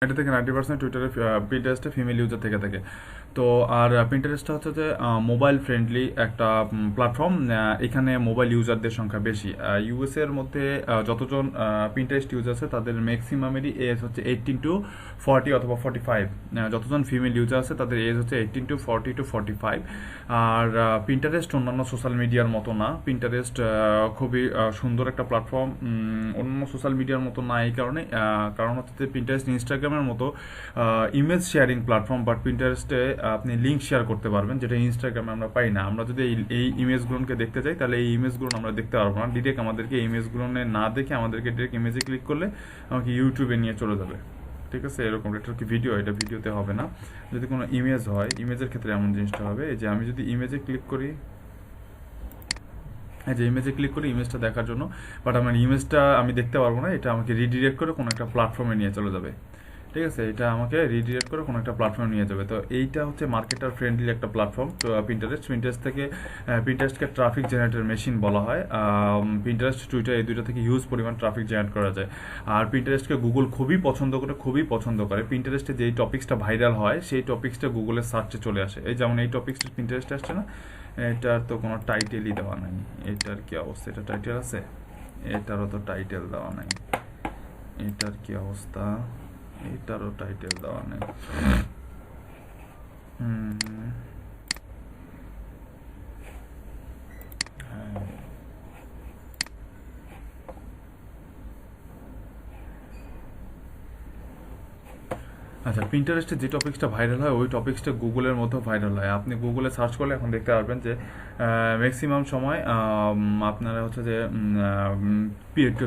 এটা থেকে 90% টুইটারে পিন্টারেস্টে ফিমেল ইউজার থেকে থাকে। তো আর পিন্টারেস্টটা হচ্ছে যে মোবাইল ফ্রেন্ডলি একটা প্ল্যাটফর্ম। এখানে মোবাইল ইউজারদের সংখ্যা বেশি। ইউএস এর মধ্যে যতজন পিন্টারেস্ট ইউজার আছে তাদের ম্যাক্সিমামেরই এজ হচ্ছে 18 to 40 অথবা 45। যতজন ফিমেল ইউজার আছে তাদের এজ হচ্ছে 18 to 40 to 45। আর পিন্টারেস্ট অন্যান্য সোশ্যাল মিডিয়ার মতো না। পিন্টারেস্ট খুবই সুন্দর একটা প্ল্যাটফর্ম, অন্যান্য সোশ্যাল মিডিয়ার মতো না। এই কারণে কারণ হচ্ছে যে পিন্টারেস্ট ইনস্টাগ্রামের মতো ইমেজ শেয়ারিং প্ল্যাটফর্ম, বাট পিন্টারেস্টে আপনি লিঙ্ক শেয়ার করতে পারবেন, যেটা ইনস্টাগ্রামে আমরা পাই না। আমরা যদি এই ইমেজগুলোকে দেখতে চাই তাহলে এই ইমেজগুলো আমরা দেখতে পারবো না। ডিরেক্ট আমাদেরকে ইমেজগুলো না দেখে আমাদেরকে ডিরেক্ট ইমেজে ক্লিক করলে আমাকে ইউটিউবে নিয়ে চলে যাবে। ঠিক আছে, এরকম এটা কি ভিডিও, এটা ভিডিওতে হবে না। যদি কোনো ইমেজ হয়, ইমেজের ক্ষেত্রে এমন জিনিসটা হবে যে আমি যদি ইমেজে ক্লিক করি, যে ইমেজে ক্লিক করি ইমেজটা দেখার জন্য, বাট আমার ইমেজটা আমি দেখতে পারবো না। এটা আমাকে রিডিরেক্ট করে কোনো একটা প্ল্যাটফর্মে নিয়ে চলে যাবে। ঠিক আছে, এটা আমাকে রিডিরেক্ট করে কোনো একটা প্ল্যাটফর্মে নিয়ে যাবে। তো এইটা হচ্ছে মার্কেটার ফ্রেন্ডলি একটা প্ল্যাটফর্ম। তো পিন্টারেস্ট থেকে পিন্টারেস্টকে ট্রাফিক জেনারেটর মেশিন বলা হয়। পিন্টারেস্ট, টুইটার এই দুটো থেকে হিউজ পরিমাণ ট্রাফিক জেনারেট করা যায়। আর পিন্টারেস্টকে গুগল খুবই পছন্দ করে। পিন্টারেস্টে যেই টপিক্সটা ভাইরাল হয় সেই টপিক্সটা গুগলের সার্চে চলে আসে। এই যেমন এই টপিক্সটা পিন্টারেস্টে আসছে না, এটার তো কোনো টাইটেলই দেওয়া নাই। এটার কি অবস্থা? এটা টাইটেল আছে? এটারও তো টাইটেল দেওয়া নাই। এটার কি অবস্থা? এটারও টাইটেল দেওয়া নেই। হুম, হ্যাঁ। আচ্ছা, পিন্টারেস্টে যে টপিক্সটা ভাইরাল হয় ওই টপিক্সটা গুগলের মধ্যেও ভাইরাল হয়। আপনি গুগলে সার্চ করলে এখন দেখতে পারবেন যে ম্যাক্সিমাম সময় আপনারা হচ্ছে যে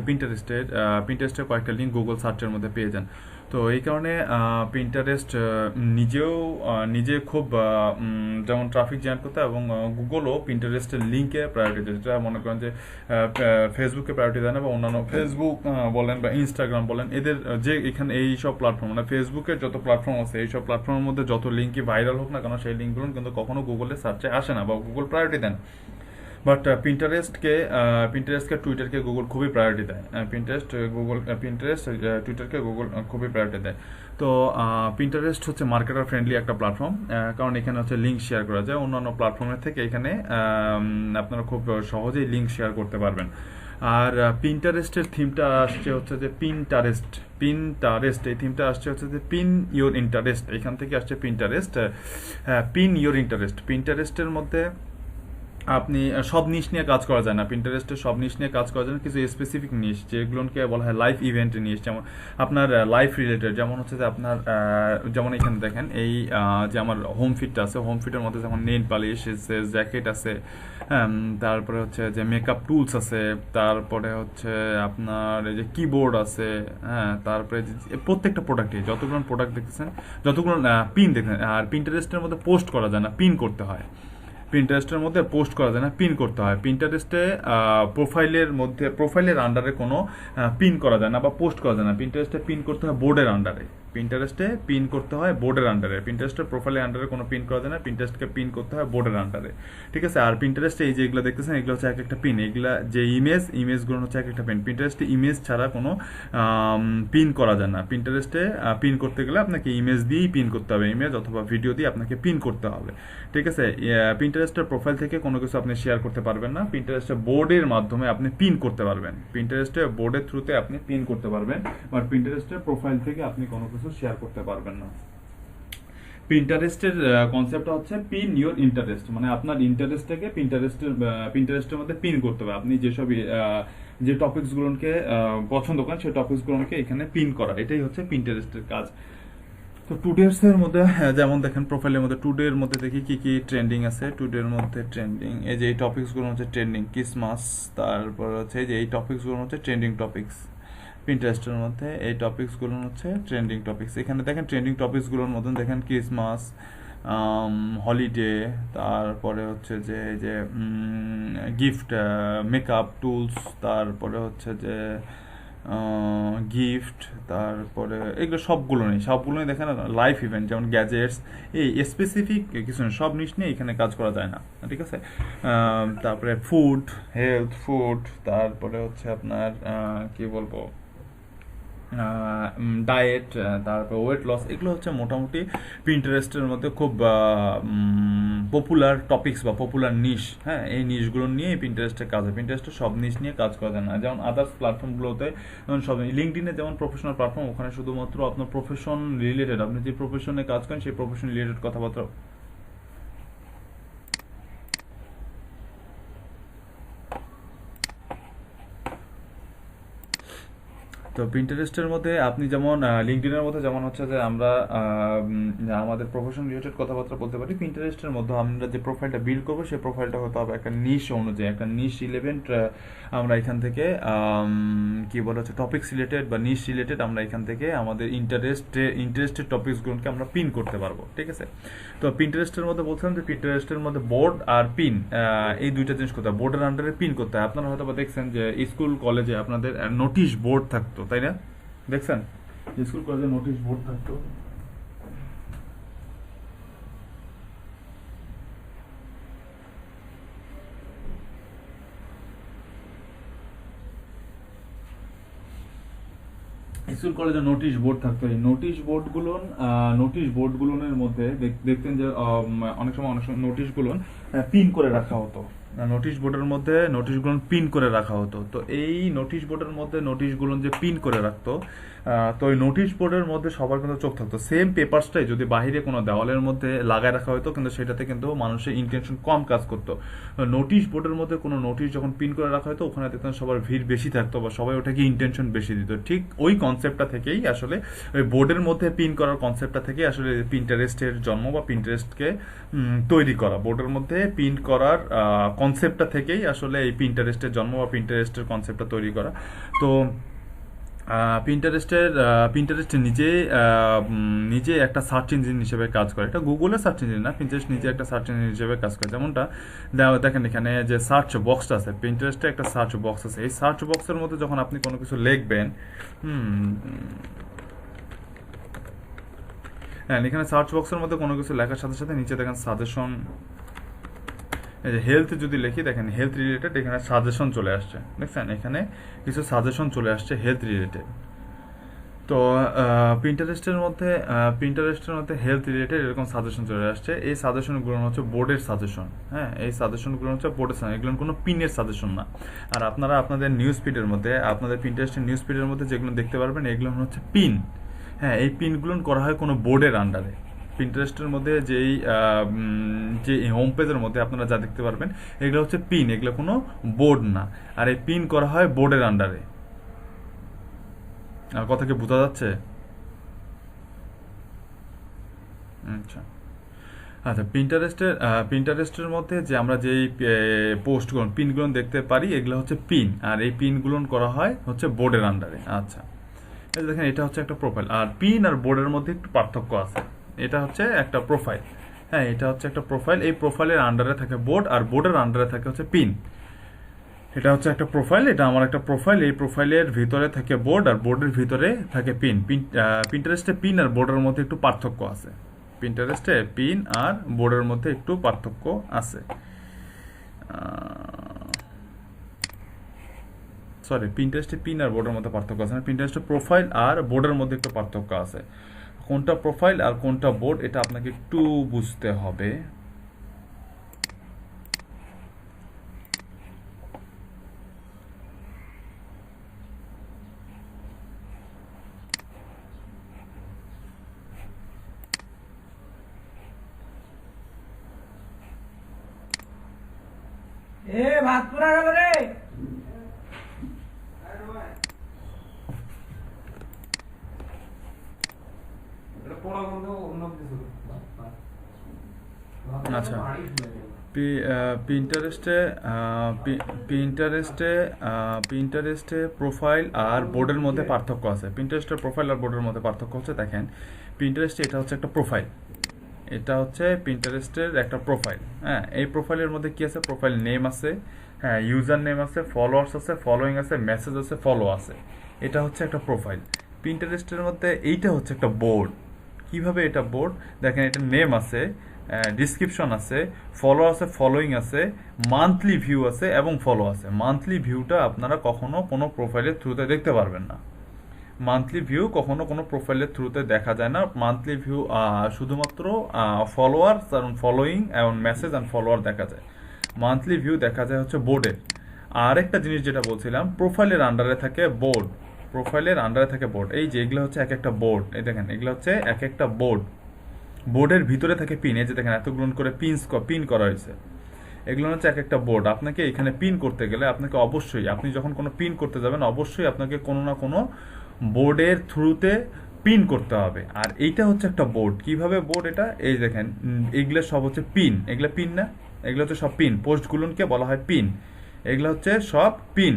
পিন্টারেস্টের কয়েকটা লিঙ্ক গুগল সার্চের মধ্যে পেয়ে যান। তো এই কারণে পিন্টারেস্ট নিজে খুব যেমন ট্রাফিক জেনারেট করতে, এবং গুগলও পিন্টারেস্টের লিঙ্কে প্রায়োরিটি দেয়। যেটা মনে করেন যে ফেসবুকে প্রায়োরিটি দেয় না, বা অন্যান্য ফেসবুক বলেন বা ইনস্টাগ্রাম বলেন, এদের যে এখানে এই সব প্ল্যাটফর্ম, মানে ফেসবুকের যত প্ল্যাটফর্ম আছে এই সব প্ল্যাটফর্মের মধ্যে যত লিঙ্কই ভাইরাল হোক না কেন, সেই লিঙ্কগুলো কিন্তু কখনো গুগলের সার্চে আসে না বা গুগল প্রায়োরিটি দেন। বাট পিন্টারেস্টকে টুইটারকে গুগল খুবই প্রায়োরিটি দেয়। পিন্টারেস্ট টুইটারকে গুগল খুবই প্রায়োরিটি দেয়। তো পিন্টারেস্ট হচ্ছে মার্কেটার ফ্রেন্ডলি একটা প্ল্যাটফর্ম, কারণ এখানে হচ্ছে লিঙ্ক শেয়ার করা যায় অন্যান্য প্ল্যাটফর্মের থেকে। এখানে আপনারা খুব সহজেই লিঙ্ক শেয়ার করতে পারবেন। আর পিন্টারেস্টের থিমটা আসছে হচ্ছে যে পিনটারেস্ট এই থিমটা আসছে হচ্ছে যে পিন ইওর ইন্টারেস্ট, এখান থেকে আসছে পিন্টারেস্ট। Pin your interest. পিন্টারেস্টের মধ্যে আপনি সব নিশ নিয়ে কাজ করা যায় না। পিন্টারেস্টে সব নিশ নিয়ে কাজ করা যায় না, কিছু স্পেসিফিক নিশ যেগুলোকে বলা হয় লাইফ ইভেন্ট নিশ, যেমন আপনার লাইফ রিলেটেড। যেমন হচ্ছে যে আপনার যেমন এখানে দেখেন এই যে আমার হোম ফিটটা আছে, হোম ফিটের মধ্যে যেমন নেল পালিশ আছে, জ্যাকেট আছে, তারপরে হচ্ছে যে মেকআপ টুলস আছে, তারপরে হচ্ছে আপনার এই যে কিবোর্ড আছে, হ্যাঁ, তারপরে প্রত্যেকটা প্রোডাক্টে যতগুলো প্রোডাক্ট দেখতেছেন, যতগুলো পিন দেখেন। আর পিন্টারেস্টের মধ্যে পোস্ট করা যায় না, পিন করতে হয়। পিন্টারেস্টের মধ্যে পোস্ট করা যায় না, পিন করতে হয়। পিন্টারেস্টে প্রোফাইলের আন্ডারে কোনো পিন করা যায় না বা পোস্ট করা যায় না। পিন্টারেস্টে পিন করতে হয় বোর্ডের আন্ডারে। পিন্টারেস্টে পিন করতে হয় বোর্ডের আন্ডারে। পিন্টারেস্টের প্রোফাইলের আন্ডারে কোনো পিন করা যায় না, পিন্টারেস্টকে পিন করতে হয় বোর্ডের আন্ডারে। ঠিক আছে। আর পিন্টারেস্টে এই যে এগুলো দেখতেছেন, এগুলো হচ্ছে এক একটা পিন। এগুলা যে ইমেজগুলো হচ্ছে এক একটা পিন। পিন্টারেস্টে ইমেজ ছাড়া কোনো পিন করা যায় না। পিন্টারেস্টে পিন করতে গেলে আপনাকে ইমেজ দিয়েই পিন করতে হবে, ইমেজ অথবা ভিডিও দিয়ে আপনাকে পিন করতে হবে। ঠিক আছে। পিন্টারেস্টের প্রোফাইল থেকে কোনো কিছু আপনি শেয়ার করতে পারবেন না। পিন্টারেস্টের বোর্ডের মাধ্যমে আপনি পিন করতে পারবেন। পিন্টারেস্টের বোর্ডের থ্রুতে আপনি পিন করতে পারবেন, বাট পিন্টারেস্টের প্রোফাইল থেকে আপনি কোনো কিছু শেয়ার করতে পারবেন না। পিন্টারেস্টের কনসেপ্টটা হচ্ছে পিন ইওর ইন্টারেস্ট, মানে আপনার ইন্টারেস্টটাকে পিন্টারেস্টের মধ্যে পিন করতে হবে। আপনি যেসব যে টপিকসগুলোকে পছন্দ করেন সেই টপিকসগুলোকে এখানে পিন করা, এটাই হচ্ছে পিন্টারেস্টের কাজ। তো টুডেস এর মধ্যে যেমন দেখেন প্রোফাইলের মধ্যে টুডে এর মধ্যে দেখি কি কি ট্রেন্ডিং আছে। টুডে এর মধ্যে ট্রেন্ডিং এই যে এই টপিকসগুলো হচ্ছে ট্রেন্ডিং, ক্রিসমাস, তারপর হচ্ছে এই যে এই টপিকসগুলো হচ্ছে ট্রেন্ডিং টপিকস। পিন্টারেস্টের মধ্যে এই টপিকসগুলো হচ্ছে ট্রেন্ডিং টপিকস। এখানে দেখেন ট্রেন্ডিং টপিকসগুলোর মধ্যে দেখেন ক্রিসমাস, হলিডে, তারপরে হচ্ছে যে এই যে গিফট, মেকআপ টুলস, তারপরে হচ্ছে যে গিফট, তারপরে এগুলো সবগুলো নেই দেখেন লাইফ ইভেন্ট, যেমন গ্যাজেটস, এই স্পেসিফিক কিছু না, সব জিনিস নিয়ে এখানে কাজ করা যায় না। ঠিক আছে। তারপরে ফুড, হেলথ ফুড, তারপরে হচ্ছে আপনার কি বলবো, ডায়েট, তারপর ওয়েট লস, এগুলো হচ্ছে মোটামুটি পিন্টারেস্টের মধ্যে খুব পপুলার টপিকস বা পপুলার নিশ। হ্যাঁ, এই নিশগুলো নিয়ে পিন্টারেস্টের কাজ হয়। পিন্টারেস্টে সব নিশ নিয়ে কাজ করা যায় না, যেমন আদার্স প্ল্যাটফর্মগুলোতে যেমন সব লিঙ্কডইনে যেমন প্রফেশনাল প্ল্যাটফর্ম, ওখানে শুধুমাত্র আপনার প্রফেশন রিলেটেড, আপনি যে প্রফেশনে কাজ করেন সেই প্রফেশন রিলেটেড কথাবার্তা। তো পিন্টারেস্টের মধ্যে আপনি যেমন লিঙ্কডইনের মধ্যে যেমন হচ্ছে যে আমরা আমাদের প্রফেশন রিলেটেড কথাবার্তা বলতে পারি, পিন্টারেস্টের মধ্যে আমরা যে প্রোফাইলটা বিল্ড করবো সেই প্রোফাইলটা হতে হবে একটা নিশ অনুযায়ী, একটা নিশ রিলেভেন্ট। আমরা এখান থেকে কি বলা হচ্ছে টপিক্স রিলেটেড বা নিশ রিলেটেড, আমরা এখান থেকে আমাদের ইন্টারেস্টেড টপিকসগুলোকে আমরা পিন করতে পারবো। ঠিক আছে, তো পিন্টারেস্টের মধ্যে বলছিলাম যে পিন্টারেস্টের মধ্যে বোর্ড আর পিন, এই দুইটা জিনিস করতে হয়। বোর্ডের আন্ডারে পিন করতে হয়। আপনারা হয়তো বা দেখছেন যে স্কুল কলেজে আপনাদের নোটিশ বোর্ড থাকতো, তাই না? দেখছেন স্কুল কলেজে নোটিশ বোর্ড থাকতো। স্কুল কলেজে নোটিশ বোর্ড থাকতো। এই নোটিশ বোর্ডগুলোর মধ্যে দেখতেন যে অনেক সময় নোটিশগুলো পিন করে রাখা হতো। নোটিশ বোর্ডের মধ্যে নোটিশগুলো পিন করে রাখা হতো। তো এই নোটিশ বোর্ডের মধ্যে নোটিশগুলো যে পিন করে রাখতো, তো ওই নোটিশ বোর্ডের মধ্যে সবার কিন্তু চোখ থাকতো। সেম পেপারসটাই যদি বাইরে কোনো দেওয়ালের মধ্যে লাগায় রাখা হতো, কিন্তু সেটাতে কিন্তু মানুষের ইন্টেনশন কম কাজ করতো। নোটিশ বোর্ডের মধ্যে কোনো নোটিশ যখন পিন করে রাখা হতো, ওখানে দেখতাম সবার ভিড় বেশি থাকতো বা সবাই ওটাকে ইন্টেনশন বেশি দিত। ঠিক ওই কনসেপ্টটা থেকেই আসলে ওই বোর্ডের মধ্যে পিন করার কনসেপ্টটা থেকেই আসলে পিন্টারেস্টের জন্ম বা পিন্টারেস্টকে তৈরি করা। বোর্ডের মধ্যে পিন করার কনসেপ্টটা থেকেই আসলে এই পিন্টারেস্টের জন্ম বা পিন্টারেস্টের কনসেপ্টটা তৈরি করা। তো পিন্টারেস্ট নিজে একটা সার্চ ইঞ্জিন হিসেবে কাজ করে। এটা গুগলের সার্চ ইঞ্জিন না, পিন্টারেস্ট নিজে একটা সার্চ ইঞ্জিন হিসেবে কাজ করে। যেমনটা দেখেন এখানে যে সার্চ বক্সটা আছে, পিন্টারেস্টে একটা সার্চ বক্স আছে। এই সার্চ বক্সের মধ্যে যখন আপনি কোনো কিছু লিখবেন, হ্যাঁ, এখানে সার্চ বক্সের মধ্যে কোনো কিছু লেখার সাথে সাথে নিচে দেখেন সাজেশন, এই যে হেলথ যদি লিখি, দেখেন হেলথ রিলেটেড এখানে সাজেশন চলে আসছে। দেখছেন এখানে কিছু সাজেশন চলে আসছে হেলথ রিলেটেড। তো পিন্টারেস্টের মধ্যে হেলথ রিলেটেড এরকম সাজেশন চলে আসছে। এই সাজেশনগুলো হচ্ছে বোর্ডের সাজেশন। হ্যাঁ, এই সাজেশনগুলো হচ্ছে বোর্ডের সাজেশন, এগুলো কোনো পিনের সাজেশন না। আর আপনারা আপনাদের নিউজ ফিডের মধ্যে, আপনাদের পিন্টারেস্টের নিউজ ফিডের মধ্যে যেগুলো দেখতে পারবেন, এগুলো হচ্ছে পিন। হ্যাঁ, এই পিনগুলো করা হয় কোনো বোর্ডের আন্ডারে। পিন্টারেস্টের মধ্যে যে হোম পেজের মধ্যে আপনারা যা দেখতে পারবেন, এগুলো হচ্ছে পিন, এগুলো কোনো বোর্ড না। আর এই পিন করা হয় বোর্ডের আন্ডারে। কথা কি বোঝা যাচ্ছে? আচ্ছা আচ্ছা, পিন্টারেস্টের মধ্যে যে আমরা যেই পোস্টগুলো পিনগুলো দেখতে পারি, এগুলো হচ্ছে পিন। আর এই পিনগুলো করা হয় হচ্ছে বোর্ডের আন্ডারে। আচ্ছা, এই দেখেন এটা হচ্ছে একটা প্রোফাইল। আর পিন আর বোর্ডের মধ্যে একটু পার্থক্য আছে। এটা হচ্ছে একটা প্রোফাইল। হ্যাঁ, এটা হচ্ছে একটা প্রোফাইল। এই প্রোফাইলের আন্ডারে থাকে বোর্ড, আর বোর্ডের আন্ডারে থাকে হচ্ছে পিন। এটা হচ্ছে একটা প্রোফাইল, এটা আমার একটা প্রোফাইল। এই প্রোফাইলের ভিতরে থাকে বোর্ড, আর বোর্ডের ভিতরে থাকে পিন। পিন্টারেস্টে পিন আর বোর্ডের মধ্যে একটু পার্থক্য আছে। পিন্টারেস্টে পিন আর বোর্ডের মধ্যে একটু পার্থক্য আছে। সরি, পিন্টারেস্টে পিন আর বোর্ডের মধ্যে পার্থক্য আছে না, পিন্টারেস্টে প্রোফাইল আর বোর্ডের মধ্যে একটু পার্থক্য আছে। কোনটা প্রোফাইল আর কোনটা বোর্ড, এটা আপনাকে একটু বুঝতে হবে। এ ভাত পুরা গেল রে। আচ্ছা, পিন্টারেস্টে পিন্টারেস্টে পিন্টারেস্টে প্রোফাইল আর বোর্ডের মধ্যে পার্থক্য আছে। পিন্টারেস্টের প্রোফাইল আর বোর্ডের মধ্যে পার্থক্য হচ্ছে, দেখেন পিন্টারেস্টে এটা হচ্ছে একটা প্রোফাইল, এটা হচ্ছে পিন্টারেস্টের একটা প্রোফাইল। হ্যাঁ, এই প্রোফাইলের মধ্যে কি আছে? প্রোফাইল নেম আছে, হ্যাঁ, ইউজার নেম আছে, ফলোয়ার্স আছে, ফলোয়িং আছে, মেসেজ আছে, ফলো আছে। এটা হচ্ছে একটা প্রোফাইল। পিন্টারেস্টের মধ্যে এইটা হচ্ছে একটা বোর্ড। কিভাবে এটা বোর্ড? দেখেন এটা নেম আছে, ডিসক্রিপশন আছে, ফলো আছে, ফলোয়িং আছে, মান্থলি ভিউ আছে এবং ফলো আছে। মান্থলি ভিউটা আপনারা কখনো কোনো প্রোফাইলের থ্রুতে দেখতে পারবেন না। মান্থলি ভিউ কখনো কোনো প্রোফাইলের থ্রুতে দেখা যায় না। মান্থলি ভিউ শুধুমাত্র ফলোয়ার এবং ফলোয়িং এবং মেসেজ অ্যান্ড ফলোয়ার দেখা যায়। মান্থলি ভিউ দেখা যায় হচ্ছে বোর্ডের। আর একটা জিনিস যেটা বলছিলাম, প্রোফাইলের আন্ডারে থাকে বোর্ড। প্রোফাইলের আন্ডারে থাকে বোর্ড। এই যে এগুলো হচ্ছে এক একটা বোর্ড, এই দেখেন এগুলো হচ্ছে এক একটা বোর্ড। বোর্ডের ভিতরে থাকে পিন, এই যে দেখেন এতগুলো করে পিন করা হয়েছে। এগুলো হচ্ছে এক একটা বোর্ড। আপনাকে এখানে পিন করতে গেলে আপনাকে অবশ্যই, আপনি যখন কোনো পিন করতে যাবেন অবশ্যই আপনাকে কোনো না কোনো বোর্ডের থ্রুতে পিন করতে হবে। আর এইটা হচ্ছে একটা বোর্ড। কিভাবে বোর্ড এটা? এই দেখেন এগুলো সব হচ্ছে পিন। এগুলো পিন না, এগুলো হচ্ছে সব পিন। পোস্টগুলোকে বলা হয় পিন। এগুলো হচ্ছে সব পিন।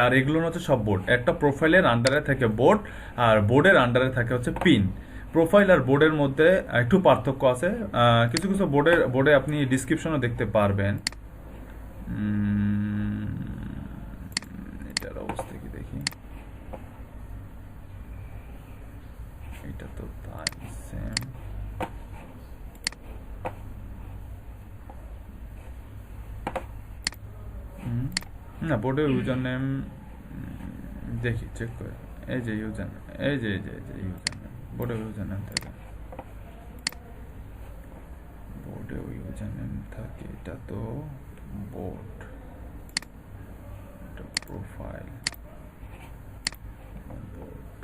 আর এগুলো হচ্ছে সব বোর্ড। একটা প্রোফাইলের আন্ডারে থাকে বোর্ড, আর বোর্ডের আন্ডারে থাকে হচ্ছে পিন। প্রোফাইল আর বোর্ডের মধ্যে একটু পার্থক্য আছে। কিছু কিছু বোর্ডে আপনি ডিসক্রিপশনও দেখতে পারবেন। এটার অবস্থা কি দেখি, এটা তো তাই সেম। না, বোর্ডের ইউজার নেম দেখি, চেক করে। এই যে ইউজার, এই যে ইউজার নেম, বোর্ডের ইউজার নেম থাকে। বোর্ডে ইউজার নেম থাকে, এটা তো বোর্ড, এটা প্রোফাইল। বোর্ড,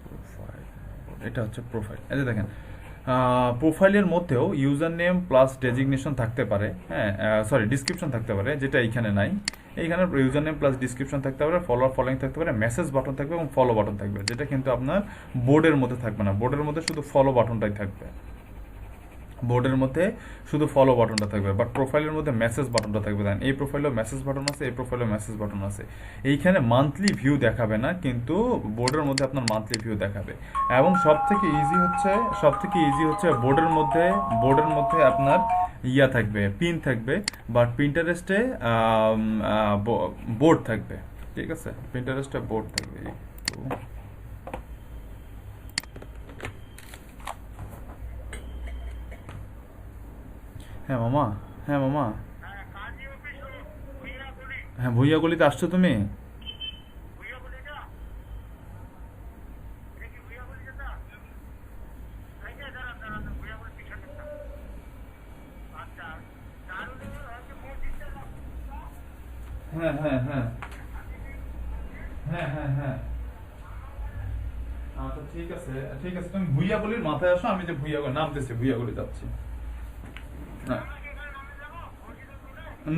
প্রোফাইল, এটা হচ্ছে প্রোফাইল। এই যে দেখেন প্রোফাইলের মধ্যেও ইউজার নেম প্লাস ডেজিগনেশন থাকতে পারে। হ্যাঁ, সরি, ডিসক্রিপশন থাকতে পারে, যেটা এইখানে নাই। এইখানে ইউজার নেম প্লাস ডিসক্রিপশন থাকতে পারে, ফলোইং থাকতে পারে, মেসেজ বাটন থাকবে এবং ফলো বাটন থাকবে, যেটা কিন্তু আপনার বোর্ডের মধ্যে থাকবে না। বোর্ডের মধ্যে শুধু ফলো বাটনটাই থাকবে। বোর্ডের মধ্যে শুধু ফলো বাটনটা থাকবে, বাট প্রোফাইলের মধ্যে মেসেজ বাটনটা থাকবে। দেন এই প্রোফাইলেও মেসেজ বাটন আছে, এই প্রোফাইলেও মেসেজ বাটন আছে। এইখানে মান্থলি ভিউ দেখাবে না, কিন্তু বোর্ডের মধ্যে আপনার মান্থলি ভিউ দেখাবে। এবং সব থেকে ইজি হচ্ছে বোর্ডের মধ্যে আপনার ইয়া থাকবে, পিন থাকবে। বাট পিন্টারেস্টে বোর্ড থাকবে। ঠিক আছে, পিন্টারেস্টে বোর্ড থাকবে। হ্যাঁ মামা, হ্যাঁ মামা, হ্যাঁ ভুইয়া গলিতে আসছো তুমি? হ্যাঁ হ্যাঁ হ্যাঁ হ্যাঁ হ্যাঁ হ্যাঁ, আচ্ছা ঠিক আছে ঠিক আছে, তুমি ভুইয়া গলির মাথায় আসো, আমি যে ভুইয়া গলি নামতেছি, ভুইয়া গলি যাচ্ছি।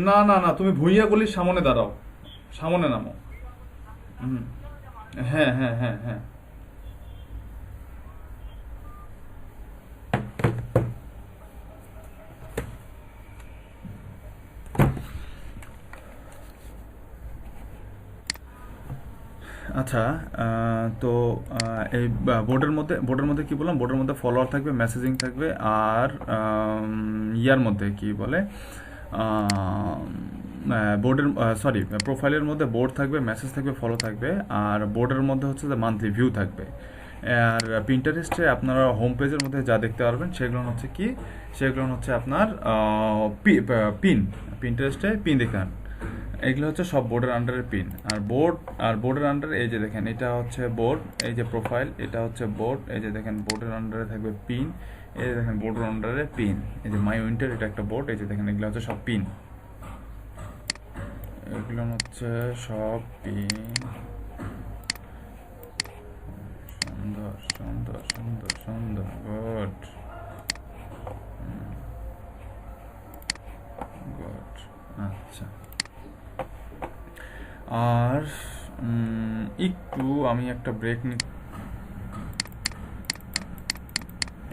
না না না, তুমি ভুইয়া গলির সামনে দাঁড়াও, সামনে নামো। হুম, হ্যাঁ হ্যাঁ হ্যাঁ হ্যাঁ। আচ্ছা, তো এই বোর্ডের মধ্যে কি বললাম, বোর্ডের মধ্যে ফলোয়ার থাকবে, মেসেজিং থাকবে, আর ইয়ার মধ্যে কি বলে, বোর্ডের সরি প্রোফাইলের মধ্যে বোর্ড থাকবে, মেসেজ থাকবে, ফলো থাকবে। আর বোর্ডের মধ্যে হচ্ছে যে মান্থলি ভিউ থাকবে। আর পিন্টারেস্টে আপনারা হোম পেজের মধ্যে যা দেখতে পারবেন সেগুলো হচ্ছে আপনার পিন। পিন্টারেস্টে পিন দেখতে, এগুলো হচ্ছে সব বোর্ডের আন্ডারের পিন। আর বোর্ডের আন্ডারে এই যে দেখেন, এটা হচ্ছে বোর্ড, এই যে প্রোফাইল, এটা হচ্ছে বোর্ড। এই যে দেখেন বোর্ডের আন্ডারে থাকবে পিন, এই যে দেখেন বোর্ডের আন্ডারে পিন। এই যে মাই উইন্টার, এটা একটা বোর্ড। এই যে দেখেন এগুলো হচ্ছে সব পিন, এগুলো হচ্ছে সব পিন। সুন্দর সুন্দর সুন্দর সুন্দর, গুড গুড। আচ্ছা, আর একটু আমি একটা ব্রেক নি।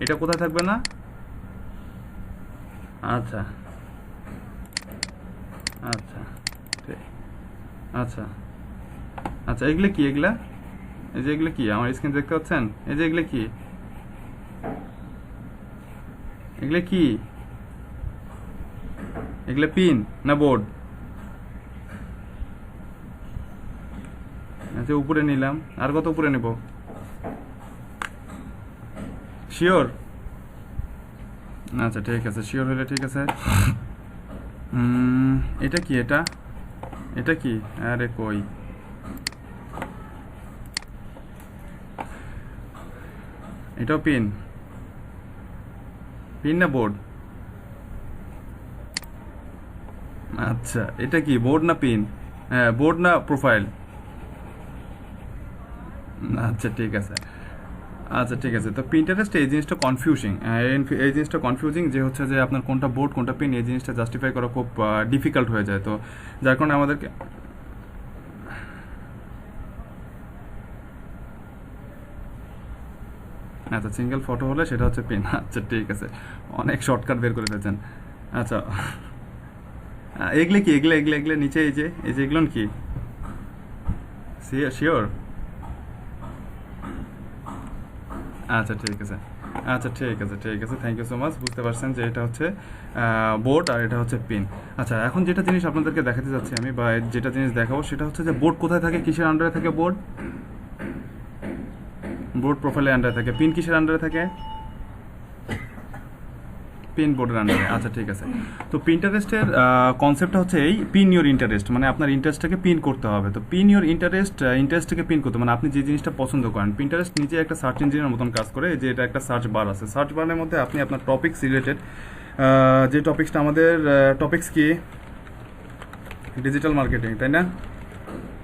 এটা কোথায় থাকবে না? আচ্ছা আচ্ছা আচ্ছা আচ্ছা, এগুলো কি? এই যে এগুলো কি আমার স্ক্রিন দেখতে পাচ্ছেন? এই যে এগুলো কি? এগুলো পিন না বোর্ড? আচ্ছা, উপরে নিলাম, আর কত উপরে নেব? শিওর? আচ্ছা ঠিক আছে, শিওর হলে ঠিক আছে। এটা কি? এটা কি? আরে কই, এটাও পিন, পিন না বোর্ড? আচ্ছা, এটা কি বোর্ড না পিন? হ্যাঁ, বোর্ড না প্রোফাইল? আচ্ছা ঠিক আছে, আচ্ছা ঠিক আছে। তো পিন্টারেস্ট এই জিনিসটা কনফিউজিং, এই জিনিসটা কনফিউজিং যে হচ্ছে যে আপনার কোনটা বোর্ড কোনটা পিন এই জিনিসটা জাস্টিফাই করা খুব ডিফিকাল্ট হয়ে যায়। তো যার কারণে আমাদেরকে আচ্ছা সিঙ্গেল ফটো হলে সেটা হচ্ছে পিন। আচ্ছা ঠিক আছে, অনেক শর্টকাট বের করে ফেলছেন। আচ্ছা এগুলো কি, এগুলো এগুলো এগুলো নিচে এই যে এগুলো কি শিওর? আচ্ছা ঠিক আছে, আচ্ছা ঠিক আছে ঠিক আছে, থ্যাংক ইউ সো মাচ। বুঝতে পারছেন যে এটা হচ্ছে বোর্ড আর এটা হচ্ছে পিন। আচ্ছা এখন যেটা জিনিস আপনাদেরকে দেখাতে যাচ্ছি আমি, বা যেটা জিনিস দেখাবো সেটা হচ্ছে যে বোর্ড কোথায় থাকে, কিসের আন্ডারে থাকে বোর্ড? বোর্ড প্রোফাইলের আন্ডারে থাকে। পিন কিসের আন্ডারে থাকে? পিন বোর্ডের আন্ডারে। আচ্ছা ঠিক আছে। তো পিন্টারেস্টের কনসেপ্টটা হচ্ছে এই পিন ইউর ইন্টারেস্ট, মানে আপনার ইন্টারেস্টটাকে পিন করতে হবে। তো পিন ইউর ইন্টারেস্টটাকে পিন করতে মানে আপনি যে জিনিসটা পছন্দ করেন। পিন্টারেস্ট নিজে একটা সার্চ ইঞ্জিনের মতন কাজ করে, যে এটা একটা সার্চ বার আছে। সার্চ বারের মধ্যে আপনি আপনার টপিকস রিলেটেড যে টপিক্সটা আমাদের টপিক্স কি ডিজিটাল মার্কেটিং, তাই না?